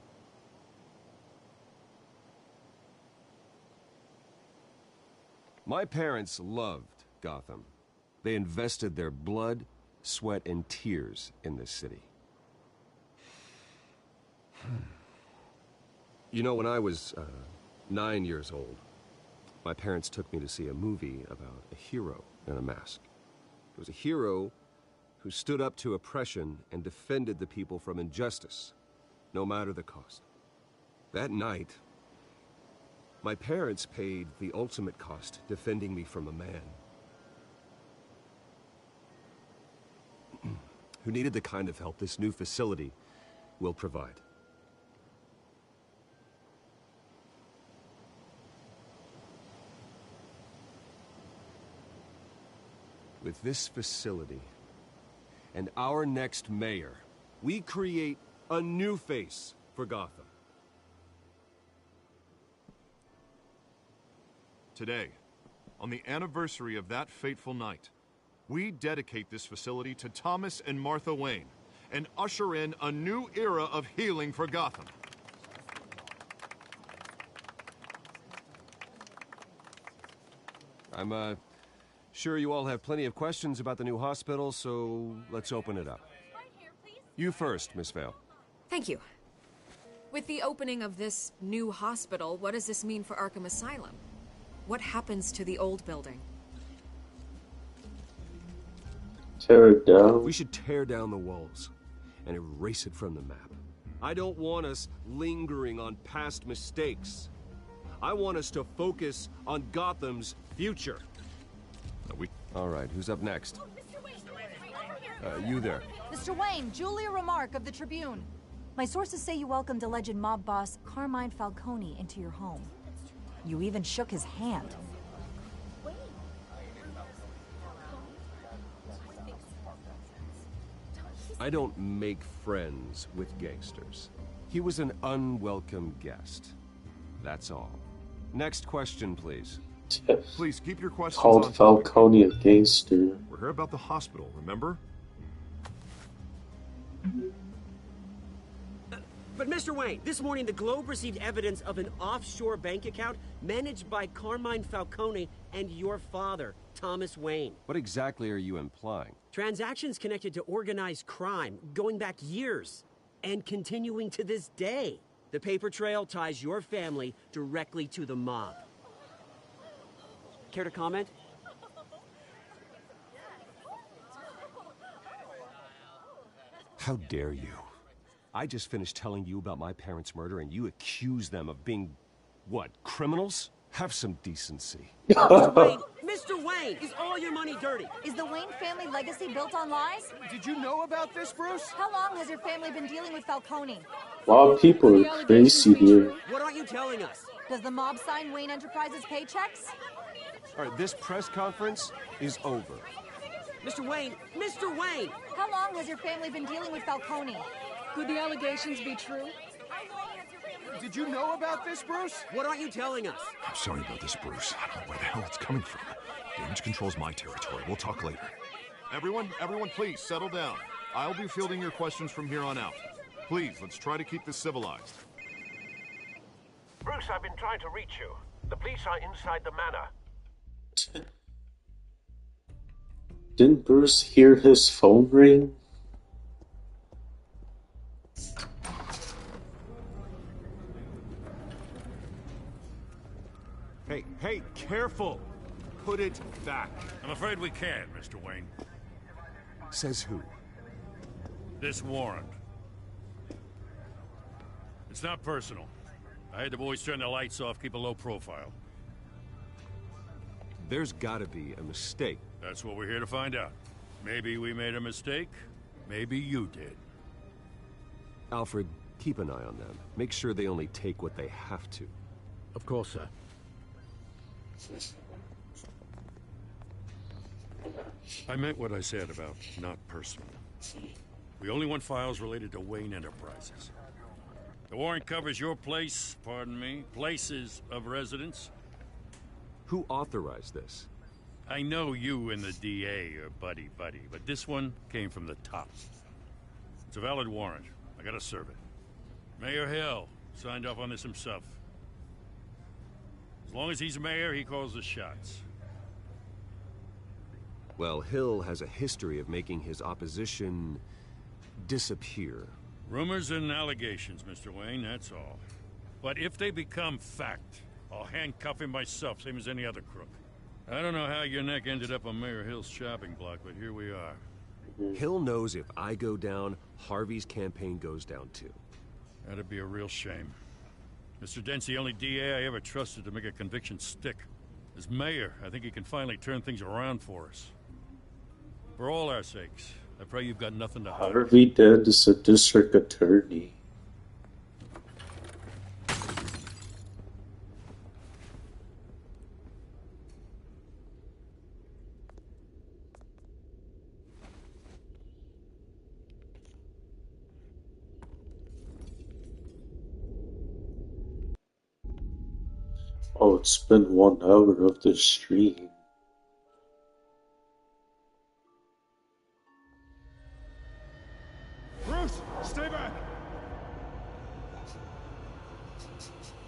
My parents loved Gotham. They invested their blood, sweat, and tears in this city. You know, when I was 9 years old, my parents took me to see a movie about a hero in a mask. It was a hero who stood up to oppression and defended the people from injustice, no matter the cost. That night, my parents paid the ultimate cost defending me from a man who needed the kind of help this new facility will provide. With this facility and our next mayor, we create a new face for Gotham. Today, on the anniversary of that fateful night, we dedicate this facility to Thomas and Martha Wayne and usher in a new era of healing for Gotham. I'm sure you all have plenty of questions about the new hospital, so let's open it up. You first, Miss Vale. Thank you. With the opening of this new hospital, what does this mean for Arkham Asylum? What happens to the old building? Tear it down. We should tear down the walls and erase it from the map. I don't want us lingering on past mistakes. I want us to focus on Gotham's future. All right, who's up next? You there. Mr. Wayne, Julia Remark of the Tribune. My sources say you welcomed alleged mob boss Carmine Falcone into your home. You even shook his hand. I don't make friends with gangsters. He was an unwelcome guest. That's all. Next question, please. Please keep your questions Called on Falcone a gangster. We're here about the hospital, remember? But Mr. Wayne, this morning the Globe received evidence of an offshore bank account managed by Carmine Falcone and your father, Thomas Wayne. What exactly are you implying? Transactions connected to organized crime, going back years, and continuing to this day. The paper trail ties your family directly to the mob. Care to comment? How dare you? I just finished telling you about my parents' murder and you accuse them of being, what, criminals? Have some decency. Mr. Wayne, is all your money dirty? Is the Wayne family legacy built on lies? Did you know about this, Bruce? How long has your family been dealing with Falcone? A lot of people are crazy here. What aren't you telling us? Does the mob sign Wayne Enterprises paychecks? All right, this press conference is over. Mr. Wayne! Mr. Wayne! How long has your family been dealing with Falcone? Could the allegations be true? Did you know about this, Bruce? What aren't you telling us? I'm sorry about this, Bruce. I don't know where the hell it's coming from. Damage control's my territory. We'll talk later. Everyone, please, settle down. I'll be fielding your questions from here on out. Please, let's try to keep this civilized. Bruce, I've been trying to reach you. The police are inside the manor. Didn't Bruce hear his phone ring? Hey, careful! Put it back. I'm afraid we can't, Mr. Wayne. Says who? This warrant. It's not personal. I had the boys turn the lights off, keep a low profile. There's gotta be a mistake. That's what we're here to find out. Maybe we made a mistake. Maybe you did. Alfred, keep an eye on them. Make sure they only take what they have to. Of course, sir. I meant what I said about not personal. We only want files related to Wayne Enterprises. The warrant covers your place, pardon me, places of residence. Who authorized this? I know you and the DA are buddy-buddy, but this one came from the top. It's a valid warrant. I gotta serve it. Mayor Hill signed off on this himself. As long as he's mayor, he calls the shots. Well, Hill has a history of making his opposition disappear. Rumors and allegations, Mr. Wayne, that's all. But if they become fact, I'll handcuff him myself, same as any other crook. I don't know how your neck ended up on Mayor Hill's shopping block, but here we are. Hill knows if I go down, Harvey's campaign goes down too. That'd be a real shame. Mr. Dent's the only DA I ever trusted to make a conviction stick. As mayor, I think he can finally turn things around for us. For all our sakes, I pray you've got nothing to hide. Harvey Dent is a district attorney. Oh, it's been 1 hour of the stream. Bruce, stay back!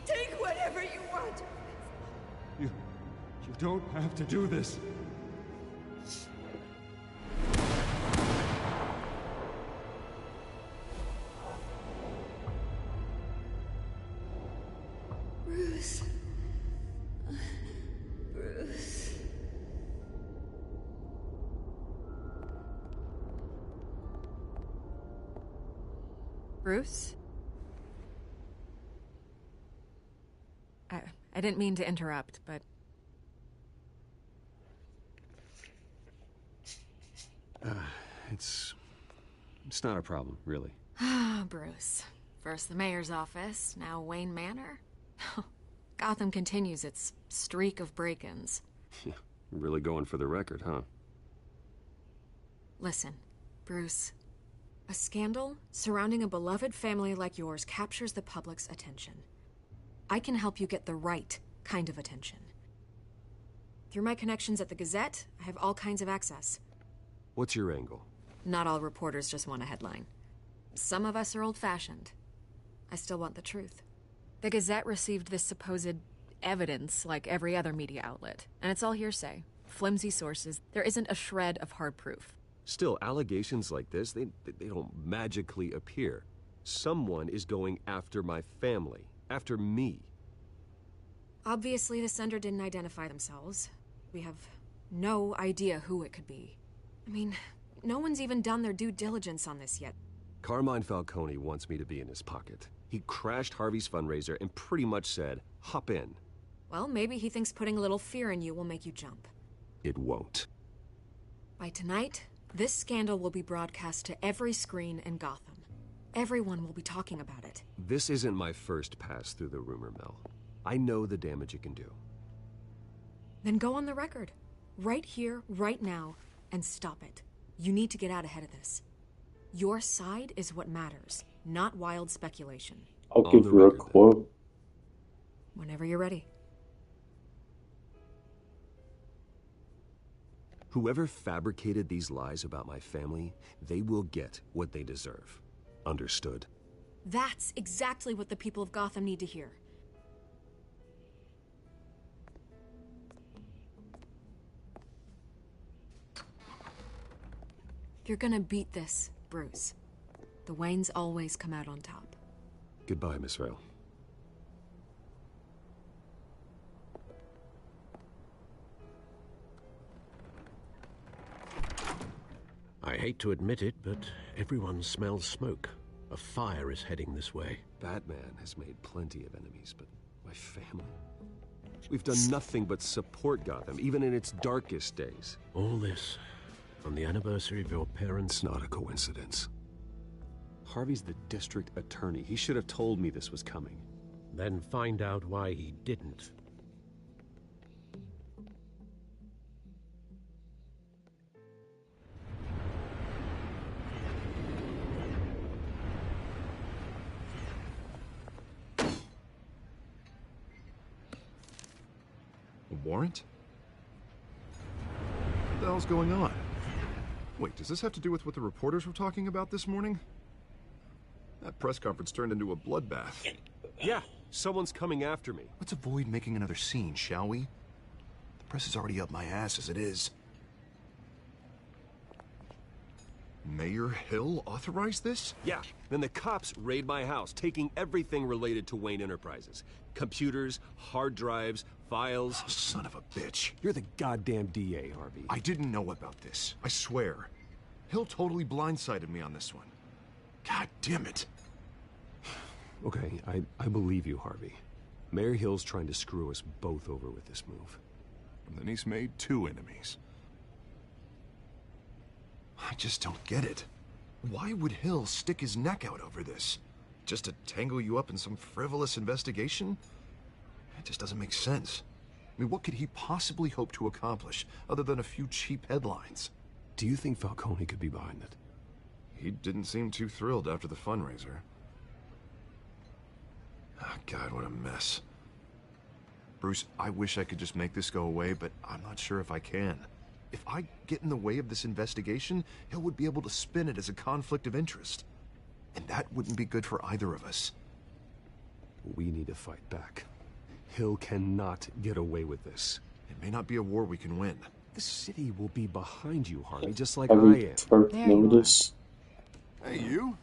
Take whatever you want. You don't have to do this. Bruce. Bruce. Bruce? I didn't mean to interrupt, but... It's not a problem, really. Ah, Bruce. First the mayor's office, now Wayne Manor. Gotham continues its streak of break-ins. Really going for the record, huh? Listen, Bruce. A scandal surrounding a beloved family like yours captures the public's attention. I can help you get the right kind of attention. Through my connections at the Gazette, I have all kinds of access. What's your angle? Not all reporters just want a headline. Some of us are old-fashioned. I still want the truth. The Gazette received this supposed evidence like every other media outlet, and it's all hearsay. Flimsy sources. There isn't a shred of hard proof. Still, allegations like this, they don't magically appear. Someone is going after my family, after me. Obviously, the sender didn't identify themselves. We have no idea who it could be. I mean, no one's even done their due diligence on this yet. Carmine Falcone wants me to be in his pocket. He crashed Harvey's fundraiser and pretty much said, hop in. Well, maybe he thinks putting a little fear in you will make you jump. It won't. By tonight, this scandal will be broadcast to every screen in Gotham. Everyone will be talking about it. This isn't my first pass through the rumor mill. I know the damage it can do. Then go on the record. Right here, right now, and stop it. You need to get out ahead of this. Your side is what matters, not wild speculation. I'll give her a quote. Whenever you're ready. Whoever fabricated these lies about my family, they will get what they deserve. Understood? That's exactly what the people of Gotham need to hear. You're gonna beat this, Bruce. The Waynes always come out on top. Goodbye, Miss Rail. I hate to admit it, but everyone smells smoke. A fire is heading this way. Batman has made plenty of enemies, but my family? We've done nothing but support Gotham, even in its darkest days. All this on the anniversary of your parents'... It's not a coincidence. Harvey's the district attorney. He should have told me this was coming. Then find out why he didn't. A warrant? What the hell's going on? Wait, does this have to do with what the reporters were talking about this morning? That press conference turned into a bloodbath. Yeah, someone's coming after me. Let's avoid making another scene, shall we? The press is already up my ass as it is. Mayor Hill authorized this? Yeah, then the cops raid my house, taking everything related to Wayne Enterprises. Computers, hard drives, files. Oh, son of a bitch. You're the goddamn DA, Harvey. I didn't know about this. I swear. Hill totally blindsided me on this one. God damn it. Okay, I believe you, Harvey. Mayor Hill's trying to screw us both over with this move. And then he's made two enemies. I just don't get it. Why would Hill stick his neck out over this? Just to tangle you up in some frivolous investigation? It just doesn't make sense. I mean, what could he possibly hope to accomplish other than a few cheap headlines? Do you think Falcone could be behind it? He didn't seem too thrilled after the fundraiser. Oh, God, what a mess. Bruce, I wish I could just make this go away, but I'm not sure if I can. If I get in the way of this investigation, Hill would be able to spin it as a conflict of interest. And that wouldn't be good for either of us. We need to fight back. Hill cannot get away with this. It may not be a war we can win. The city will be behind you, Harvey, just like Have I we am. took There you notice? Hey, you?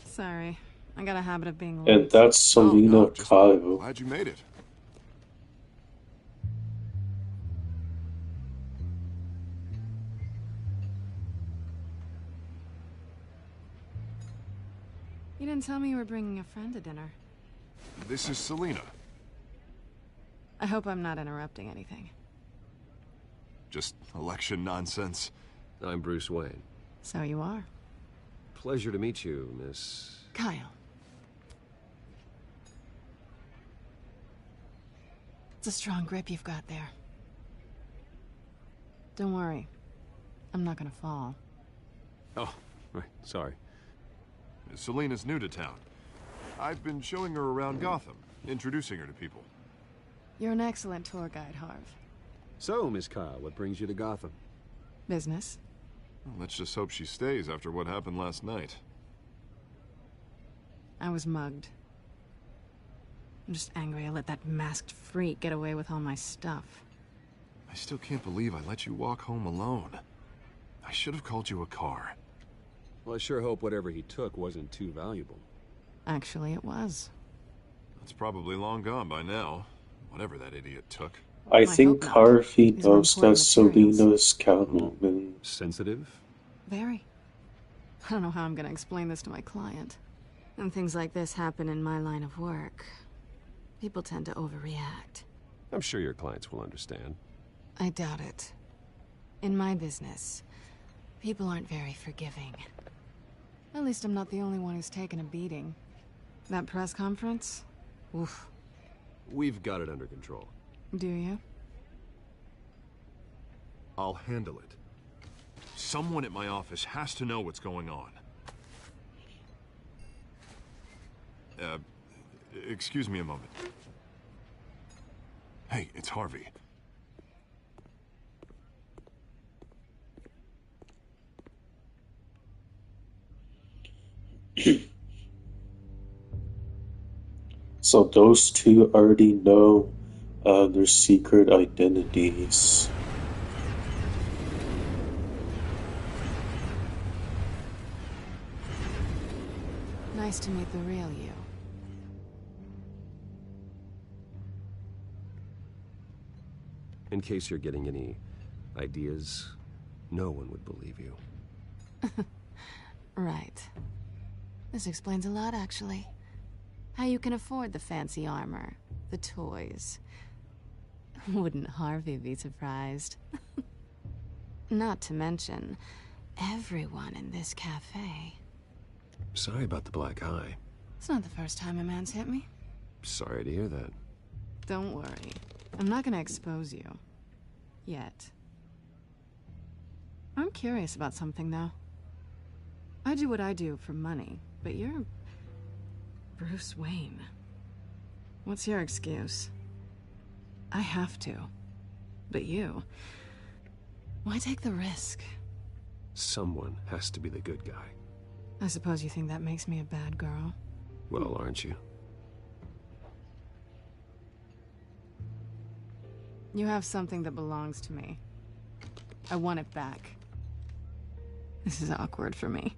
Sorry. I got a habit of being And late. that's Selena Kyle. Glad you made it. You didn't tell me you were bringing a friend to dinner. This is Selena. I hope I'm not interrupting anything. Just election nonsense. I'm Bruce Wayne. So you are. Pleasure to meet you, Miss... Kyle. It's a strong grip you've got there. Don't worry. I'm not gonna fall. Oh, right, sorry. Selena's new to town. I've been showing her around Gotham, introducing her to people. You're an excellent tour guide, Harv. So, Miss Kyle, what brings you to Gotham? Business. Well, let's just hope she stays after what happened last night. I was mugged. I'm just angry I let that masked freak get away with all my stuff. I still can't believe I let you walk home alone. I should have called you a car. Well, I sure hope whatever he took wasn't too valuable. Actually, it was. It's probably long gone by now, whatever that idiot took. I think Harvey These are knows that important materials. Selena's Catwoman. Sensitive? Very. I don't know how I'm gonna explain this to my client. When things like this happen in my line of work, people tend to overreact. I'm sure your clients will understand. I doubt it. In my business, people aren't very forgiving. At least I'm not the only one who's taken a beating. That press conference? Oof. We've got it under control. Do you? I'll handle it. Someone at my office has to know what's going on. Excuse me a moment. Hey, it's Harvey. So those two already know their secret identities. Nice to meet the real you. In case you're getting any ideas, no one would believe you. Right. This explains a lot, actually. How you can afford the fancy armor, the toys. Wouldn't Harvey be surprised? Not to mention, everyone in this cafe. Sorry about the black eye. It's not the first time a man's hit me. Sorry to hear that. Don't worry. I'm not gonna expose you. Yet. I'm curious about something, though. I do what I do for money, but you're... Bruce Wayne. What's your excuse? I have to. But you... Why take the risk? Someone has to be the good guy. I suppose you think that makes me a bad girl? Well, aren't you? You have something that belongs to me. I want it back. This is awkward for me.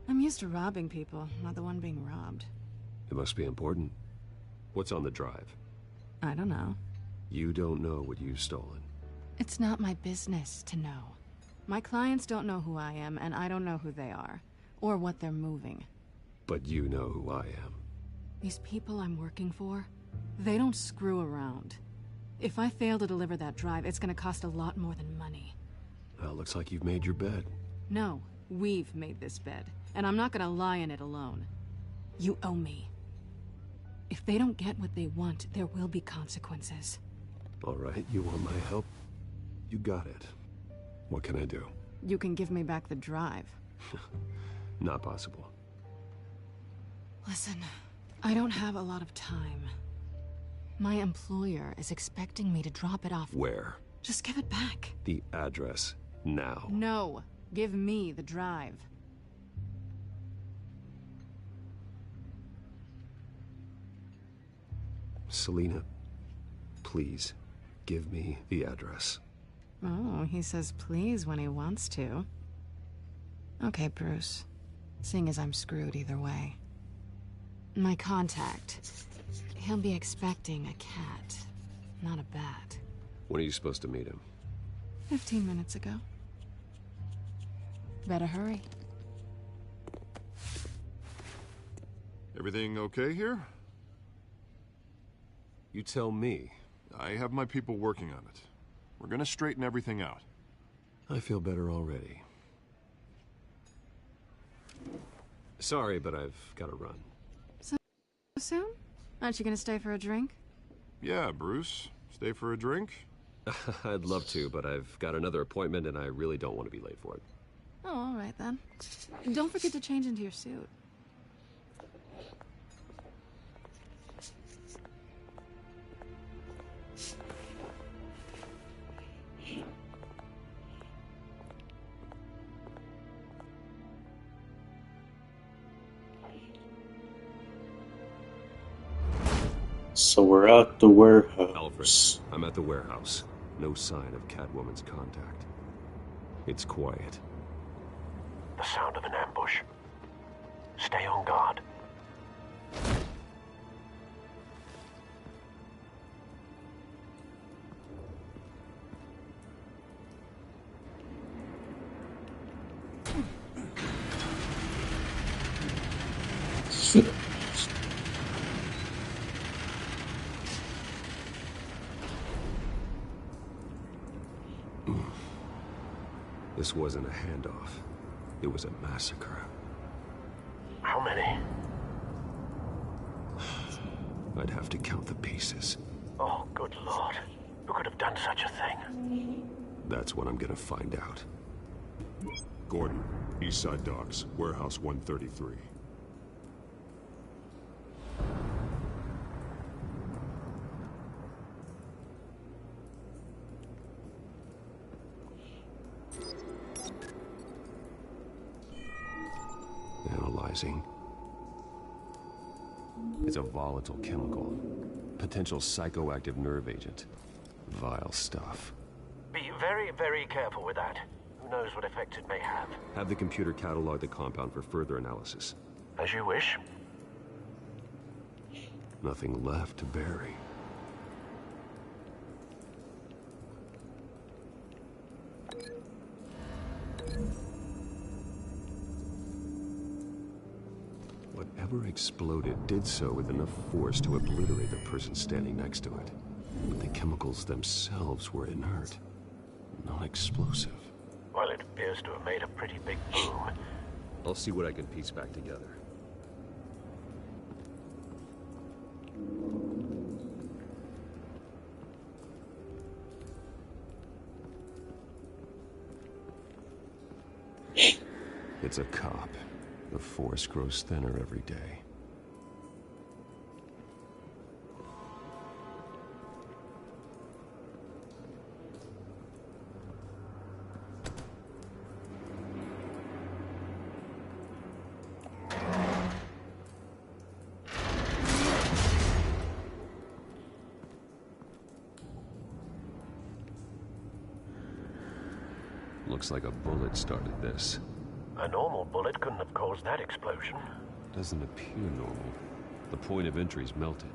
I'm used to robbing people, not the one being robbed. It must be important. What's on the drive? I don't know. You don't know what you've stolen. It's not my business to know. My clients don't know who I am, and I don't know who they are, or what they're moving. But you know who I am. These people I'm working for, they don't screw around. If I fail to deliver that drive, it's gonna cost a lot more than money. Well, looks like you've made your bed. No, we've made this bed, and I'm not gonna lie in it alone. You owe me. If they don't get what they want, there will be consequences. All right, you want my help? You got it. What can I do? You can give me back the drive. Not possible. Listen, I don't have a lot of time. My employer is expecting me to drop it off. Where? Just give it back. The address, now. No, give me the drive. Selena, please, Give me the address. Oh, he says please when he wants to. Okay, Bruce. Seeing as I'm screwed either way. My contact. He'll be expecting a cat, not a bat. When are you supposed to meet him? 15 minutes ago. Better hurry. Everything okay here? You tell me. I have my people working on it. We're gonna straighten everything out. I feel better already. Sorry, but I've got to run. So soon? Aren't you gonna stay for a drink? Yeah, Bruce. Stay for a drink? I'd love to, but I've got another appointment and I really don't want to be late for it. Oh, all right then. Don't forget to change into your suit. So we're at the warehouse. Alfred, I'm at the warehouse. No sign of Catwoman's contact. It's quiet. The sound of an ambush. Stay on guard. This wasn't a handoff. It was a massacre. How many? I'd have to count the pieces. Oh, good lord. Who could have done such a thing? That's what I'm gonna find out. Gordon, Eastside Docks, Warehouse 133. Analyzing. It's a volatile chemical. Potential psychoactive nerve agent. Vile stuff. Be very, very careful with that. Who knows what effect it may have? Have the computer catalog the compound for further analysis. As you wish. Nothing left to bury. Whatever exploded did so with enough force to obliterate the person standing next to it. But the chemicals themselves were inert, not explosive. Well, it appears to have made a pretty big boom. I'll see what I can piece back together. It's a cop. The force grows thinner every day. Looks like a bullet started this. A normal bullet couldn't have caused that explosion. Doesn't appear normal. The point of entry's melted.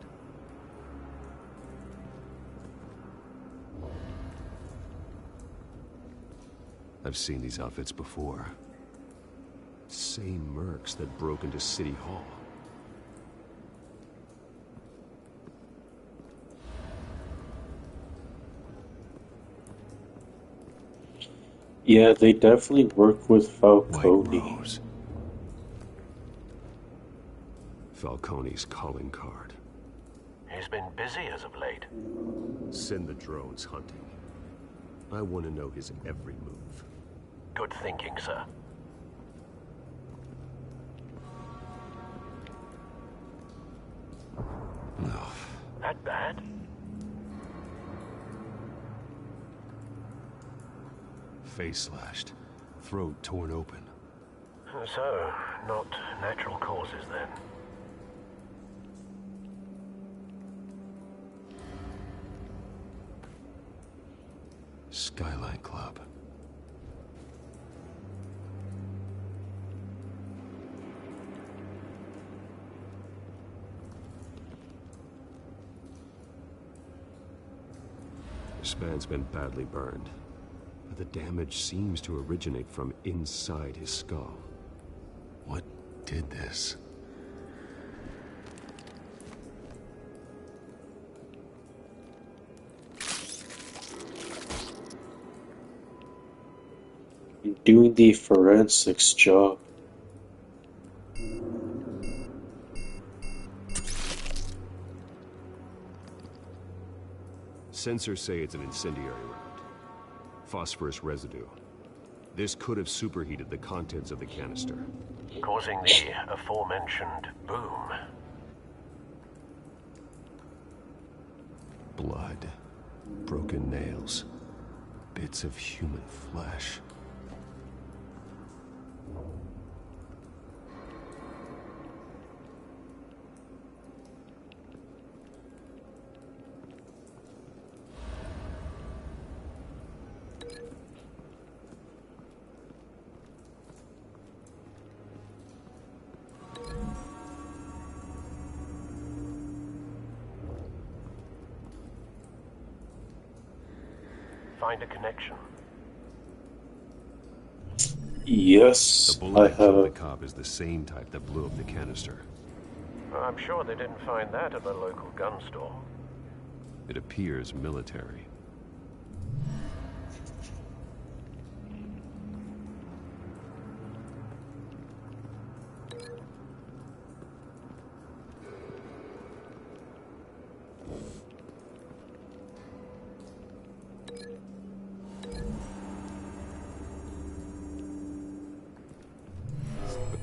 I've seen these outfits before. Same mercs that broke into City Hall. Yeah, they definitely work with Falcone. Falcone's calling card. He's been busy as of late. Send the drones hunting. I want to know his every move. Good thinking, sir. No. That bad? Face slashed. Throat torn open. So, not natural causes then. Skyline Club. This man's been badly burned, but the damage seems to originate from inside his skull. What did this? You're doing the forensics job. Sensors say it's an incendiary round. Phosphorus residue. This could have superheated the contents of the canister, causing the aforementioned boom. Blood, broken nails, bits of human flesh. Find a connection. Yes, The bullet I that killed the have. cop is the same type that blew up the canister. I'm sure they didn't find that at the local gun store. It appears military.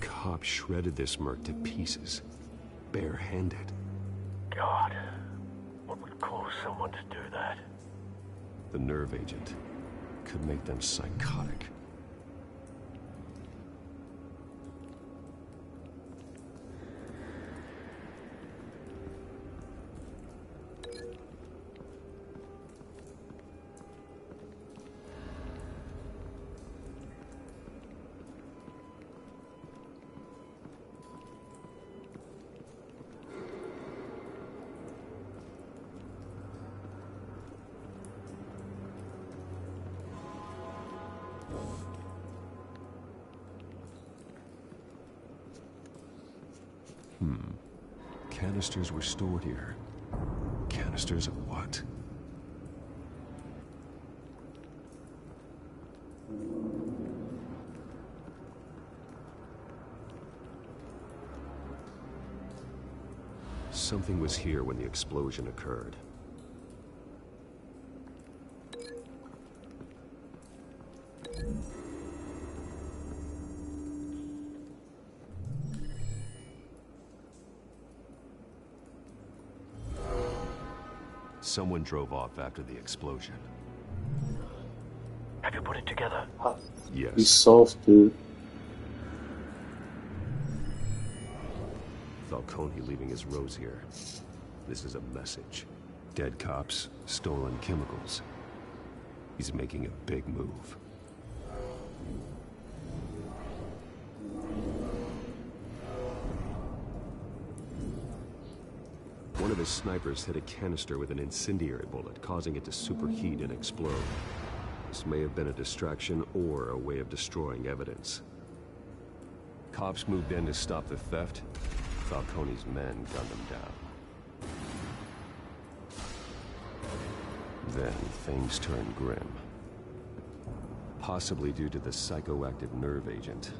Cop shredded this merc to pieces, barehanded. God, what would cause someone to do that? The nerve agent could make them psychotic. Canisters were stored here. Canisters of what? Something was here when the explosion occurred. Someone drove off after the explosion. Have you put it together? Yes. We solved it. Falcone leaving his rose here. This is a message. Dead cops, stolen chemicals. He's making a big move. One of his snipers hit a canister with an incendiary bullet, causing it to superheat and explode. This may have been a distraction or a way of destroying evidence. Cops moved in to stop the theft. Falcone's men gunned them down. Then things turned grim. Possibly due to the psychoactive nerve agent.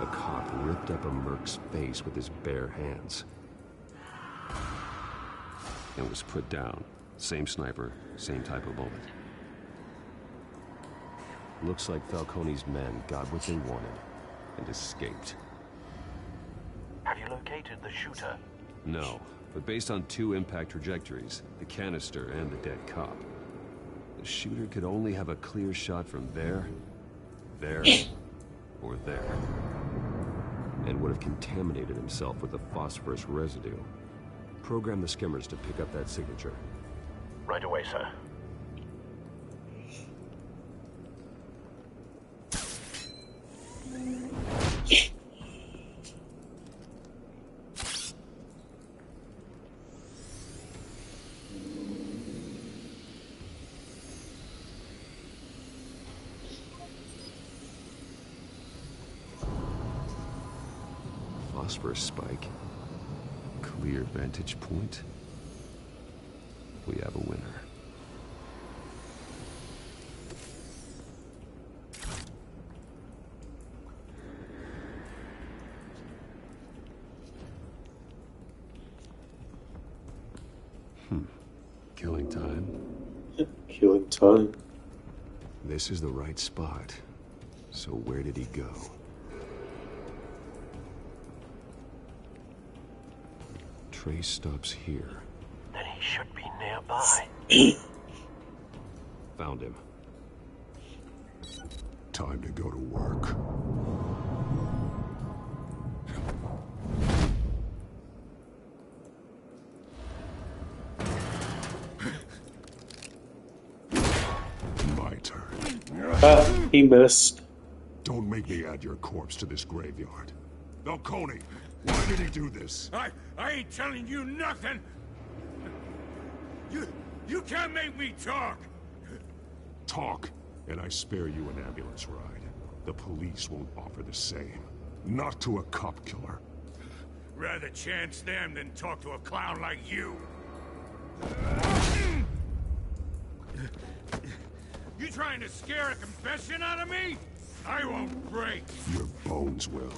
A cop ripped up a merc's face with his bare hands. And was put down. Same sniper, same type of bullet. Looks like Falcone's men got what they wanted and escaped. Have you located the shooter? No, but based on two impact trajectories, the canister and the dead cop, the shooter could only have a clear shot from there, or there, and would have contaminated himself with the phosphorus residue. Program the skimmers to pick up that signature. Right away, sir. Phosphorus spike. Clear vantage point. We have a winner. Killing time. Killing time. This is the right spot. So where did he go? Trace stops here. Then he should be nearby. Found him. Time to go to work. My turn. He missed. Don't make me add your corpse to this graveyard. Falcone, why did he do this? I ain't telling you nothing. You can't make me talk. Talk, and I spare you an ambulance ride. The police won't offer the same. Not to a cop killer. Rather chance them than talk to a clown like you. You trying to scare a confession out of me? I won't break. Your bones will.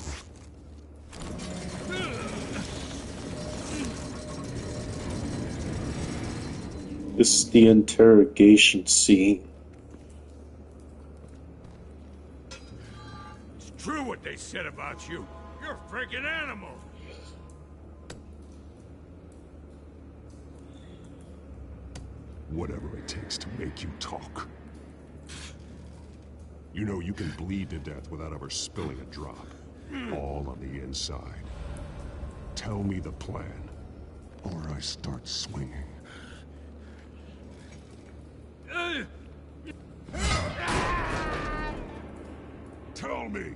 This is the interrogation scene. It's true what they said about you. You're a freaking animal. Whatever it takes to make you talk. You know you can bleed to death without ever spilling a drop. All on the inside. Tell me the plan, or I start swinging. Tell me!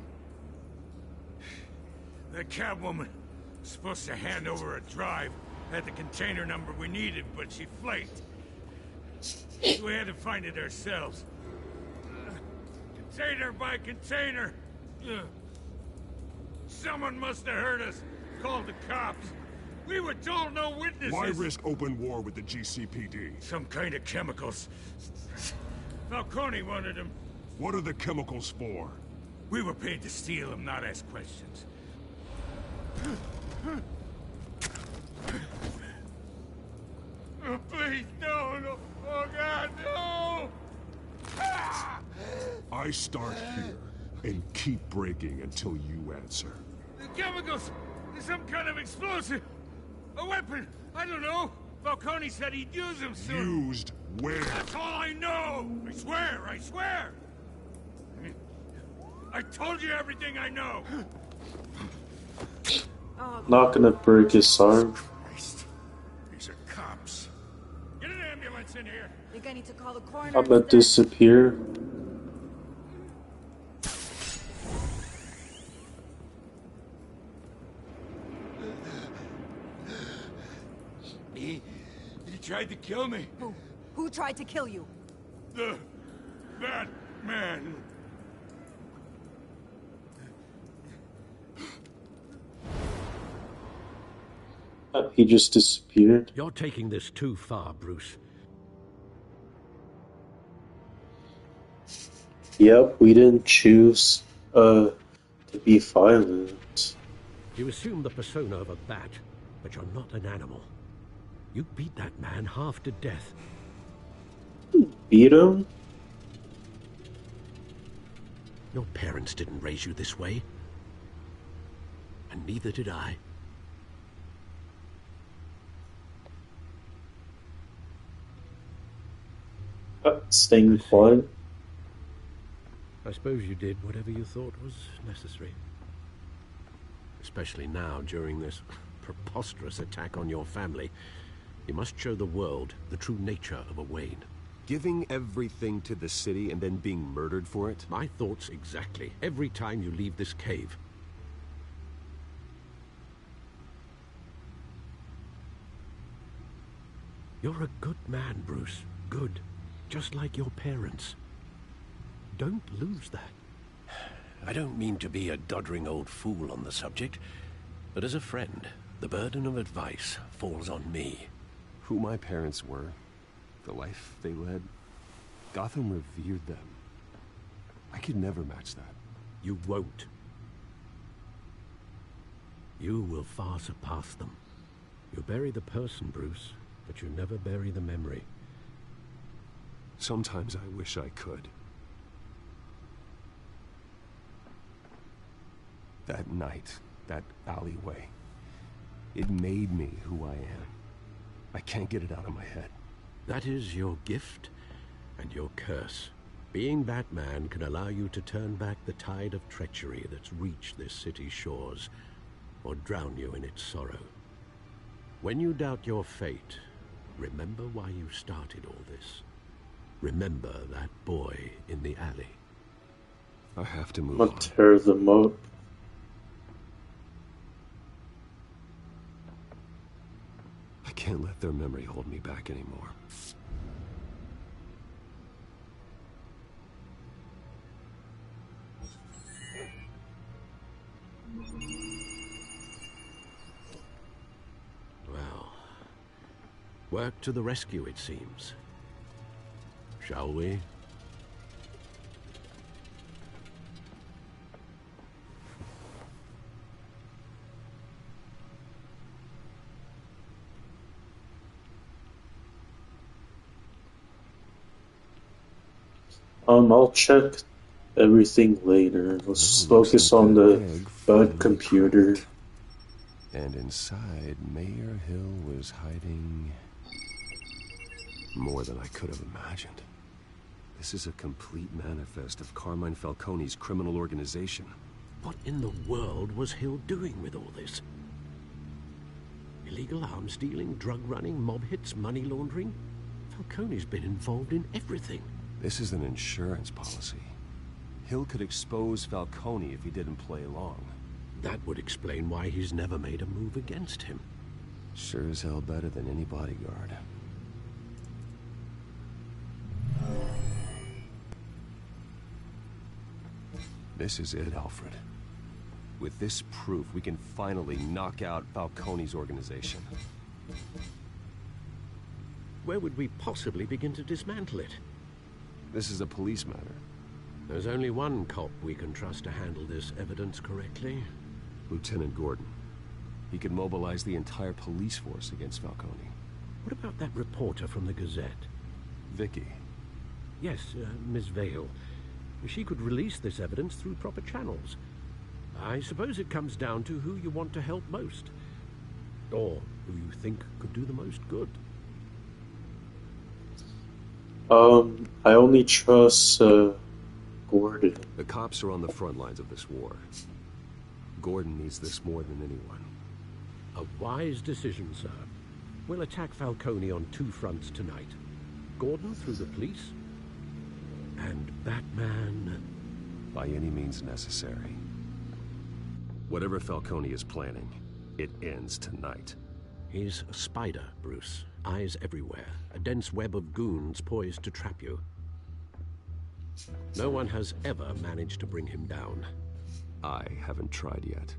The Catwoman was supposed to hand over a drive, had the container number we needed, but she flaked. We had to find it ourselves. Container by container. Someone must have heard us. Called the cops. We were told no witnesses. Why risk open war with the GCPD? Some kind of chemicals. Falcone wanted them. What are the chemicals for? We were paid to steal them, not ask questions. Oh, please, no. Oh, God, no! I start here and keep breaking until you answer. The chemicals! Some kind of explosive! A weapon! I don't know! Falcone said he'd use them soon. Used where? That's all I know! I swear! I told you everything I know! Not gonna break his arm. These are cops. Get an ambulance in here! Think I need to call the coroner. I'm gonna disappear. He tried to kill me. Who tried to kill you? That man. He just disappeared. You're taking this too far, Bruce. Yep, we didn't choose to be violent. You assume the persona of a bat, but you're not an animal. You beat that man half to death. Beat him? Your parents didn't raise you this way. And neither did I. Staying quiet. I suppose you did whatever you thought was necessary. Especially now, during this preposterous attack on your family. You must show the world the true nature of a Wayne. Giving everything to the city and then being murdered for it? My thoughts exactly. Every time you leave this cave. You're a good man, Bruce. Good. Just like your parents. Don't lose that. I don't mean to be a doddering old fool on the subject, but as a friend, the burden of advice falls on me. Who my parents were, the life they led, Gotham revered them. I could never match that. You won't. You will far surpass them. You bury the person, Bruce, but you never bury the memory. Sometimes I wish I could. That night, that alleyway, it made me who I am. I can't get it out of my head. That is your gift and your curse. Being Batman can allow you to turn back the tide of treachery that's reached this city's shores, or drown you in its sorrow. When you doubt your fate, remember why you started all this. Remember that boy in the alley. I have to move I'll on. tear them up. I can't let their memory hold me back anymore. Well, work to the rescue, it seems. Shall we? I'll check everything later. Let's focus on the bug computer. And inside, Mayor Hill was hiding more than I could have imagined. This is a complete manifest of Carmine Falcone's criminal organization. What in the world was Hill doing with all this? Illegal arms dealing, drug running, mob hits, money laundering? Falcone's been involved in everything. This is an insurance policy. Hill could expose Falcone if he didn't play along. That would explain why he's never made a move against him. Sure as hell better than any bodyguard. This is it, Alfred. With this proof, we can finally knock out Falcone's organization. Where would we possibly begin to dismantle it? This is a police matter. There's only one cop we can trust to handle this evidence correctly. Lieutenant Gordon. He could mobilize the entire police force against Falcone. What about that reporter from the Gazette? Vicky. Yes, Miss Vale. She could release this evidence through proper channels. I suppose it comes down to who you want to help most. Or who you think could do the most good. I only trust, Gordon. The cops are on the front lines of this war. Gordon needs this more than anyone. A wise decision, sir. We'll attack Falcone on two fronts tonight. Gordon through the police, and Batman... by any means necessary. Whatever Falcone is planning, it ends tonight. He's a spider, Bruce. Eyes everywhere. A dense web of goons poised to trap you. No one has ever managed to bring him down. I haven't tried yet.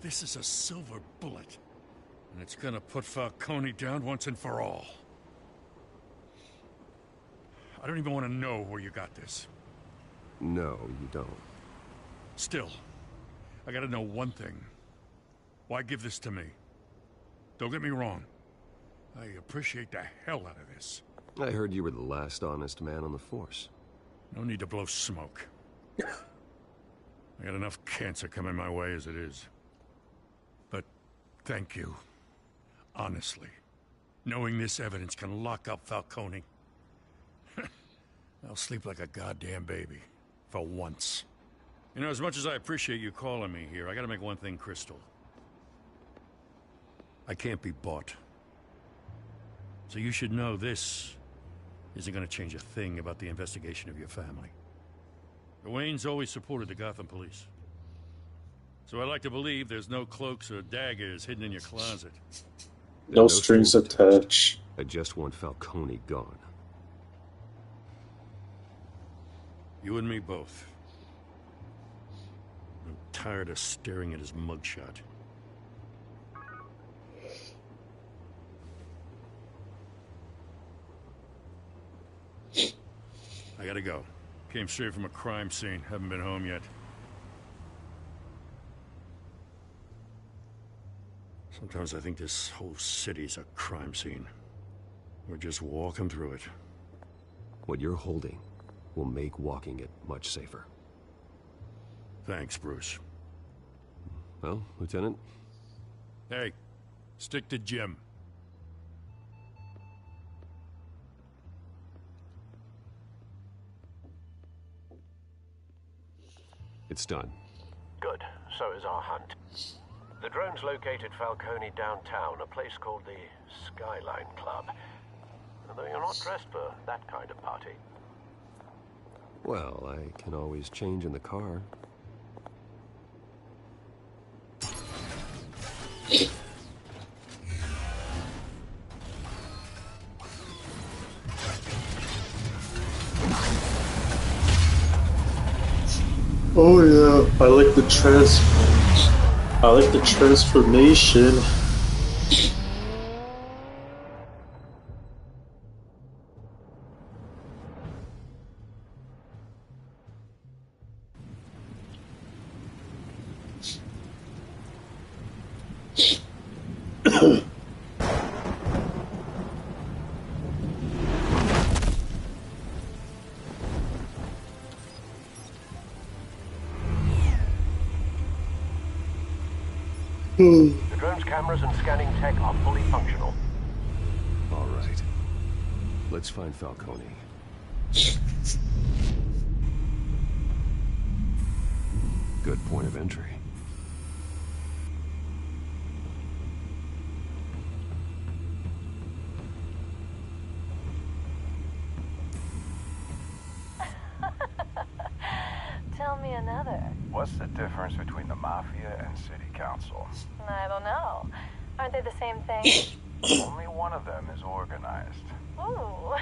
This is a silver bullet. And it's gonna put Falcone down once and for all. I don't even want to know where you got this. No, you don't. Still, I gotta know one thing. Why give this to me? Don't get me wrong. I appreciate the hell out of this. I heard you were the last honest man on the force. No need to blow smoke. I got enough cancer coming my way as it is. Thank you. Honestly. Knowing this evidence can lock up Falcone. I'll sleep like a goddamn baby. For once. You know, as much as I appreciate you calling me here, I gotta make one thing crystal. I can't be bought. So you should know this isn't gonna change a thing about the investigation of your family. The Waynes always supported the Gotham police. So I like to believe there's no cloaks or daggers hidden in your closet. No strings attached. I just want Falcone gone. You and me both. I'm tired of staring at his mugshot. I gotta go. Came straight from a crime scene. Haven't been home yet. Sometimes I think this whole city's a crime scene. We're just walking through it. What you're holding will make walking it much safer. Thanks, Bruce. Well, Lieutenant? Hey, stick to Jim. It's done. Good. So is our hunt. The drones located Falcone downtown, a place called the Skyline Club. Though you're not dressed for that kind of party. Well, I can always change in the car. Oh yeah, I like the transformation. The drone's cameras and scanning tech are fully functional. All right. Let's find Falcone. Good point of entry. Tell me another. What's the difference between the Mafia and City Council? I don't know. Aren't they the same thing? Only one of them is organized. Ooh.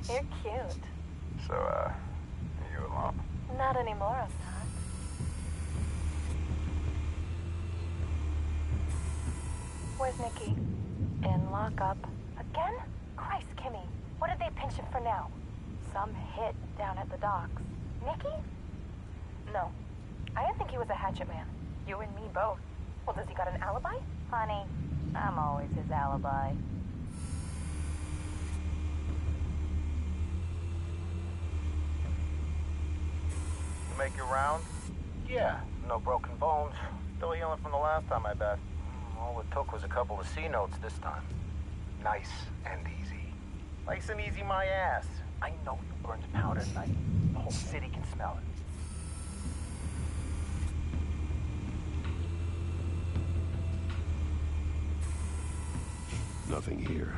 You're cute. So, are you alone? Not anymore, Assad. Where's Nikki? In lockup. Again? Christ, Kimmy. What did they pinch him for now? Some hit down at the docks. Nikki? No. I didn't think he was a hatchet man. You and me both. Well, does he got an alibi? Honey, I'm always his alibi. You make your round? Yeah, no broken bones. Still healing from the last time, I bet. All it took was a couple of C notes this time. Nice and easy. Nice and easy, my ass. I know you burned powder at night. The whole city can smell it. Nothing here.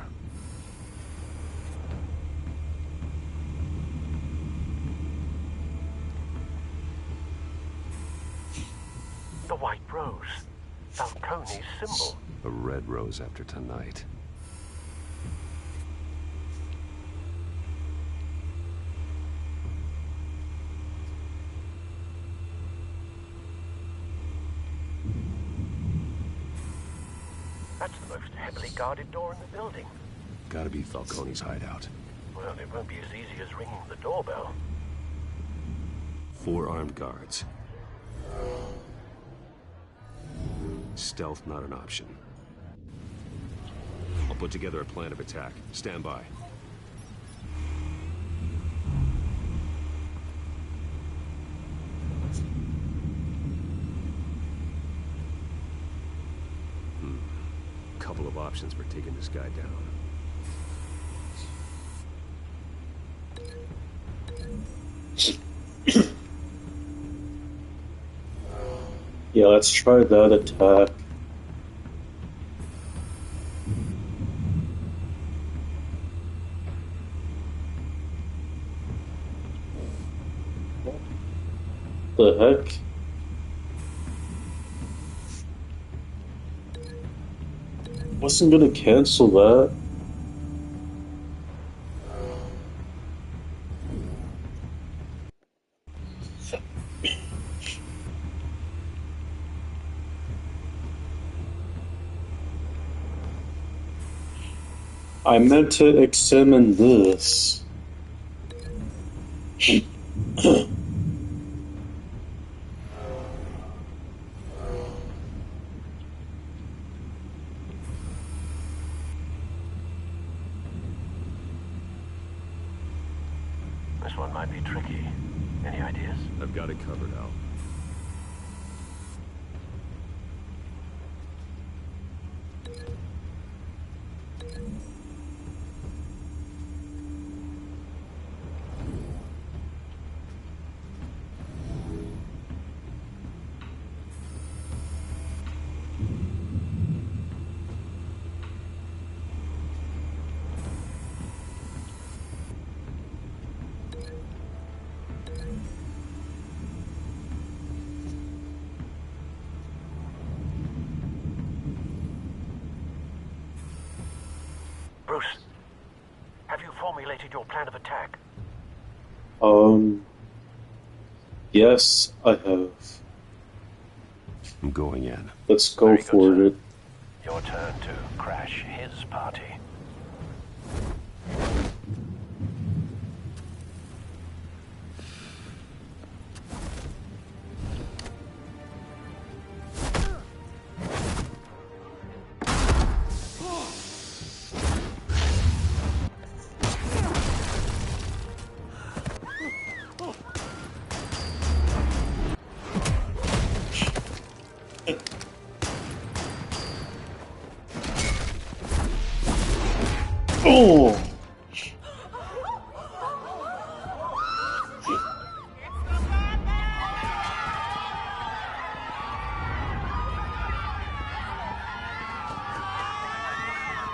The white rose. Falcone's symbol. A red rose after tonight. That's the most heavily guarded door in the building. Gotta be Falcone's hideout. Well, it won't be as easy as ringing the doorbell. 4 armed guards. Stealth not an option. I'll put together a plan of attack. Stand by. couple of options for taking this guy down. Yeah, let's try that attack. The heck? Wasn't gonna cancel that. I meant to examine this. This one might be tricky. Any ideas? I've got it covered, Al. Bruce, have you formulated your plan of attack? Yes, I have. I'm going in. Let's go for it. Your turn to crash his party. Oh!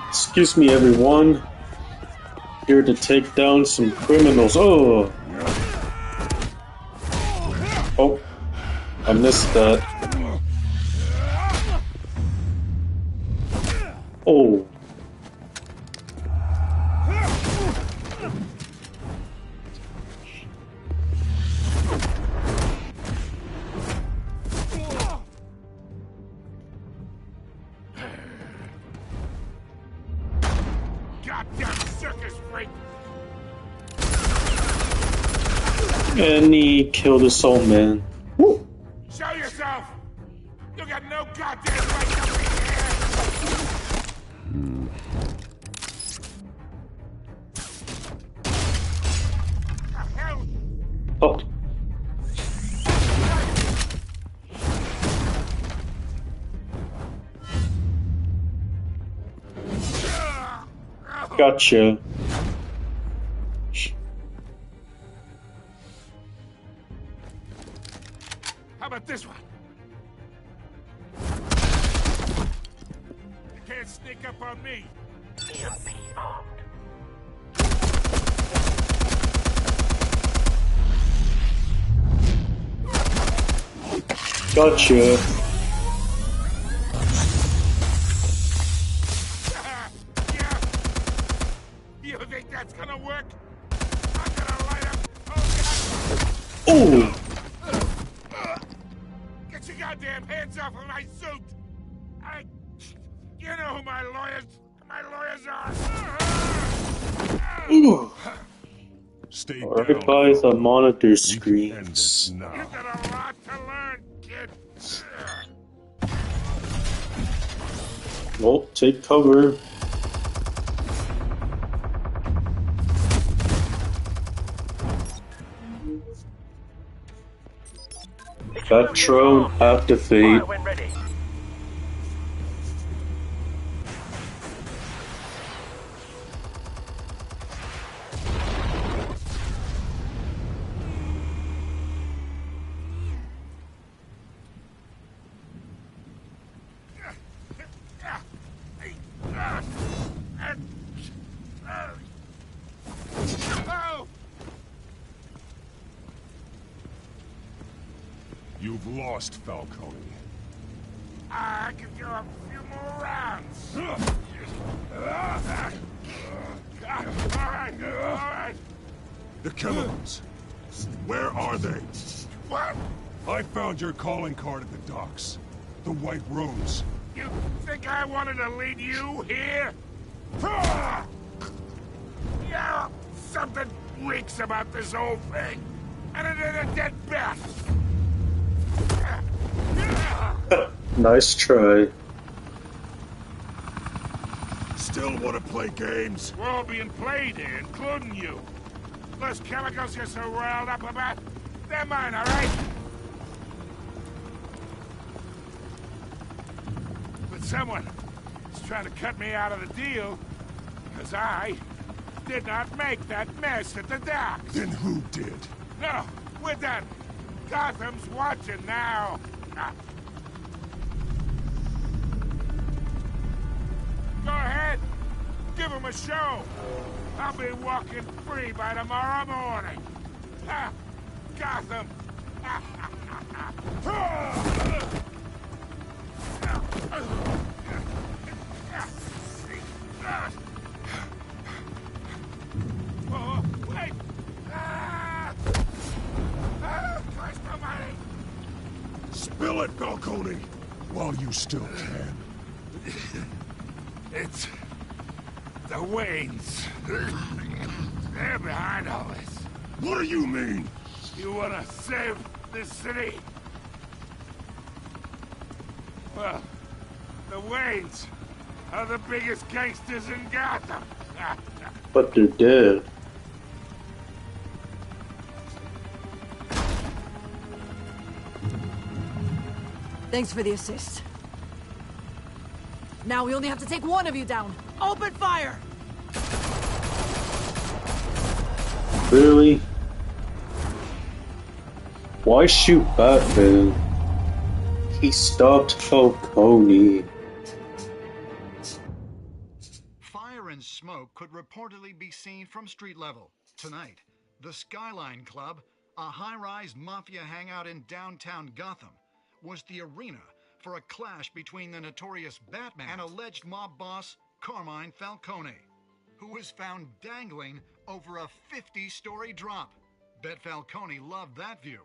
Excuse me, everyone. Here to take down some criminals. Oh! Oh, I missed that. Oh. Goddamn circus freak! And he killed his old man. Woo. Show yourself! You got no goddamn right to be here! Oh. Gotcha. How about this one? You can't sneak up on me! EMP armed. Gotcha. You think that's gonna work? I'm gonna light up. Oh! Get your goddamn hands off of my suit! You know who my lawyers are! Ooh. Stay right by the monitor screens. You got a lot to learn, kid. Well, take cover. Patron activate. You've lost, Falcone. I could go a few more rounds. All right. The chemicals. Where are they? What? I found your calling card at the docks. The White Rose. You think I wanted to lead you here? Yeah, something reeks about this whole thing. And it is a dead bat. Nice try. Still want to play games? We're all being played here, including you. Those chemicals you're so riled up about, they're mine, all right? But someone is trying to cut me out of the deal, because I did not make that mess at the docks. Then who did? No, we're done. Gotham's watching now. Go ahead. Give him a show. I'll be walking free by tomorrow morning. Ha! Gotham. Oh, wait! Christ almighty! Spill it, Falcone, while you still can. It's the Waynes. They're behind all this. What do you mean? You want to save this city? Well, the Waynes are the biggest gangsters in Gotham. But they're dead. Thanks for the assist. Now we only have to take one of you down. Open fire! Really? Why shoot Batman? He stopped Falcone. Fire and smoke could reportedly be seen from street level. Tonight, the Skyline Club, a high-rise mafia hangout in downtown Gotham, was the arena for a clash between the notorious Batman and alleged mob boss Carmine Falcone, who was found dangling over a 50-story drop. Bet Falcone loved that view.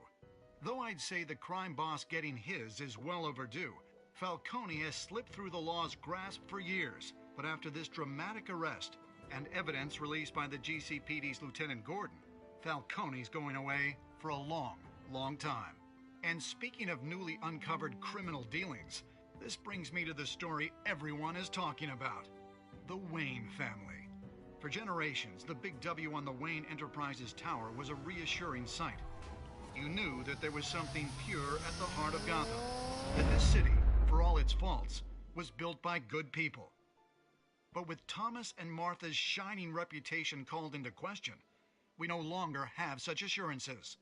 Though I'd say the crime boss getting his is well overdue, Falcone has slipped through the law's grasp for years. But after this dramatic arrest and evidence released by the GCPD's Lieutenant Gordon, Falcone's going away for a long, long time. And speaking of newly uncovered criminal dealings, this brings me to the story everyone is talking about. The Wayne family. For generations, the big W on the Wayne Enterprises Tower was a reassuring sight. You knew that there was something pure at the heart of Gotham. That this city, for all its faults, was built by good people. But with Thomas and Martha's shining reputation called into question, we no longer have such assurances.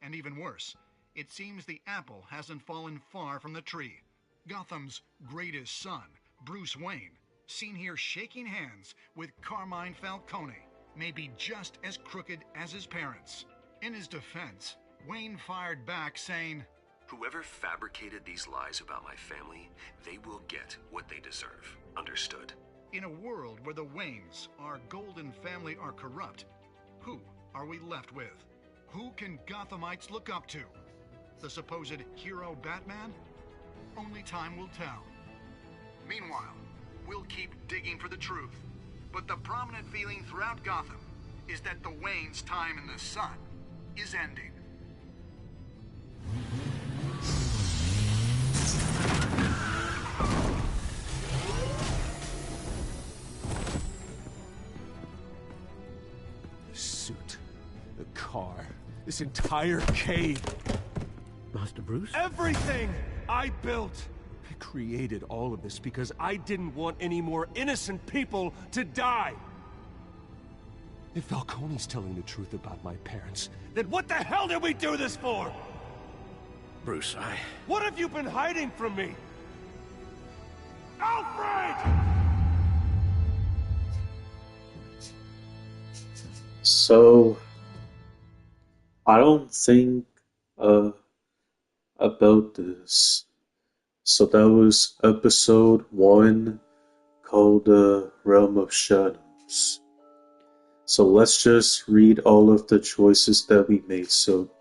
And even worse, it seems the apple hasn't fallen far from the tree. Gotham's greatest son, Bruce Wayne, seen here shaking hands with Carmine Falcone, may be just as crooked as his parents. In his defense, Wayne fired back saying, "Whoever fabricated these lies about my family, they will get what they deserve. Understood?" In a world where the Waynes, our golden family, are corrupt, who are we left with? Who can Gothamites look up to? The supposed hero Batman? Only time will tell. Meanwhile, we'll keep digging for the truth. But the prominent feeling throughout Gotham is that the Waynes' time in the sun is ending. The suit, the car, this entire cave. Master Bruce? Everything I built. I created all of this because I didn't want any more innocent people to die. If Falcone's telling the truth about my parents, then what the hell did we do this for? Bruce, What have you been hiding from me? Alfred! So, I don't think, about this. So that was episode 1 called Realm of Shadows. So let's just read all of the choices that we made. So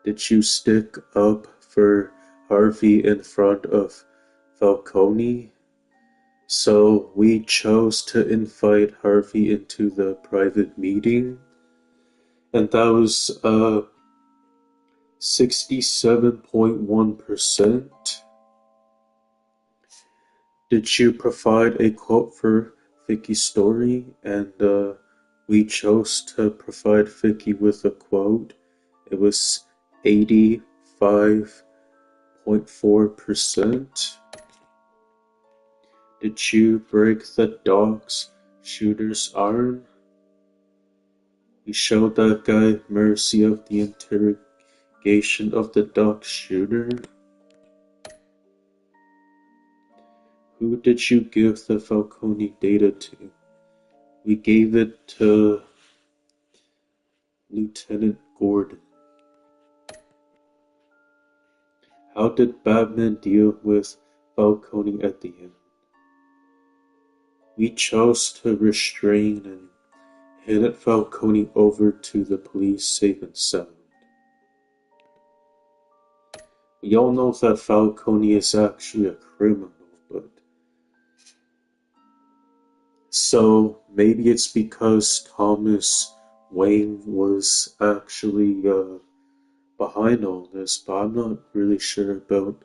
did you stick up for Harvey in front of Falcone? So we chose to invite Harvey into the private meeting, and that was 67.1%. Did you provide a quote for Vicky's story? And we chose to provide Vicky with a quote. It was 85.4%. Did you break the dog's shooter's arm? We showed that guy mercy of the interrogation of the dog shooter. Who did you give the Falcone data to? We gave it to Lieutenant Gordon. How did Batman deal with Falcone at the end? We chose to restrain and handed Falcone over to the police safe and sound. We all know that Falcone is actually a criminal, but so maybe it's because Thomas Wayne was actually behind all this, but I'm not really sure about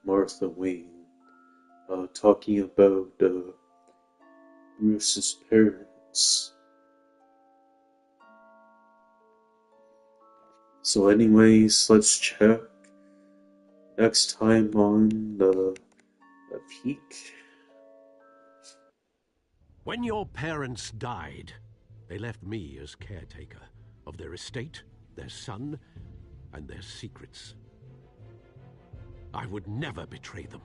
Martha Wayne. Talking about Bruce's parents. So anyways, let's check next time on the peak. When your parents died, they left me as caretaker of their estate, their son, and their secrets. I would never betray them.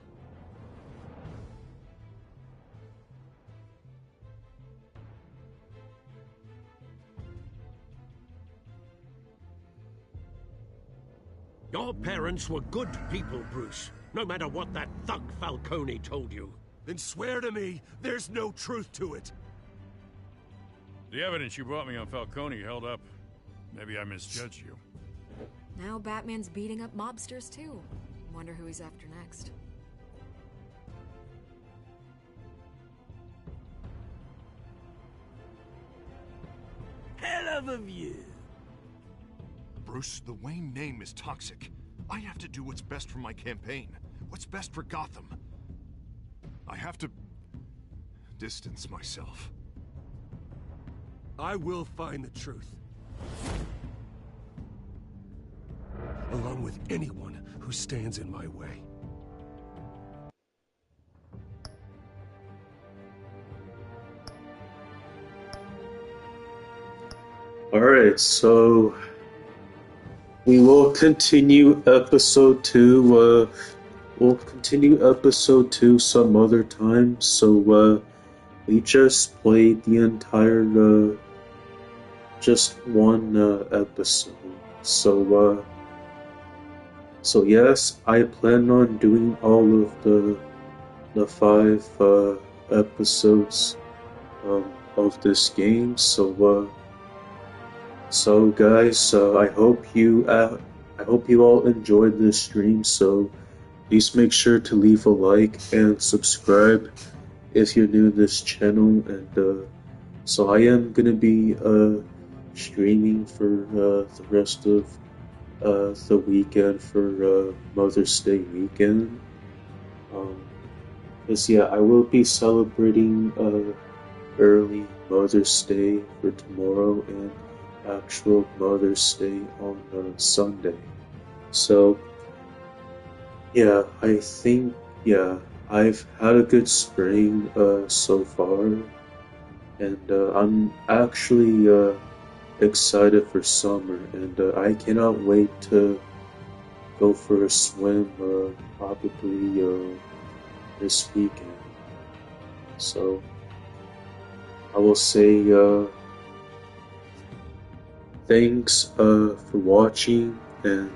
Your parents were good people, Bruce, no matter what that thug Falcone told you. Then swear to me there's no truth to it. The evidence you brought me on Falcone held up. Maybe I misjudged you. Now Batman's beating up mobsters too. Wonder who he's after next. Hell of a view. Bruce, the Wayne name is toxic. I have to do what's best for my campaign. What's best for Gotham. I have to distance myself. I will find the truth. Along with anyone who stands in my way. Alright, so we will continue episode 2. We'll continue episode 2 some other time. So we just played the entire just one episode. So yes, I plan on doing all of the 5 episodes of this game. So guys, I hope you all enjoyed this stream. So please make sure to leave a like and subscribe if you're new to this channel. And so I am gonna be streaming for the rest of the weekend for Mother's Day weekend. Cause yeah, I will be celebrating early Mother's Day for tomorrow and actual Mother's Day on Sunday. So yeah, I think I've had a good spring so far, and I'm actually excited for summer, and I cannot wait to go for a swim probably this weekend. So I will say thanks for watching, and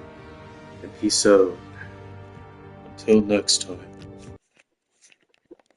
and peace out. Until next time.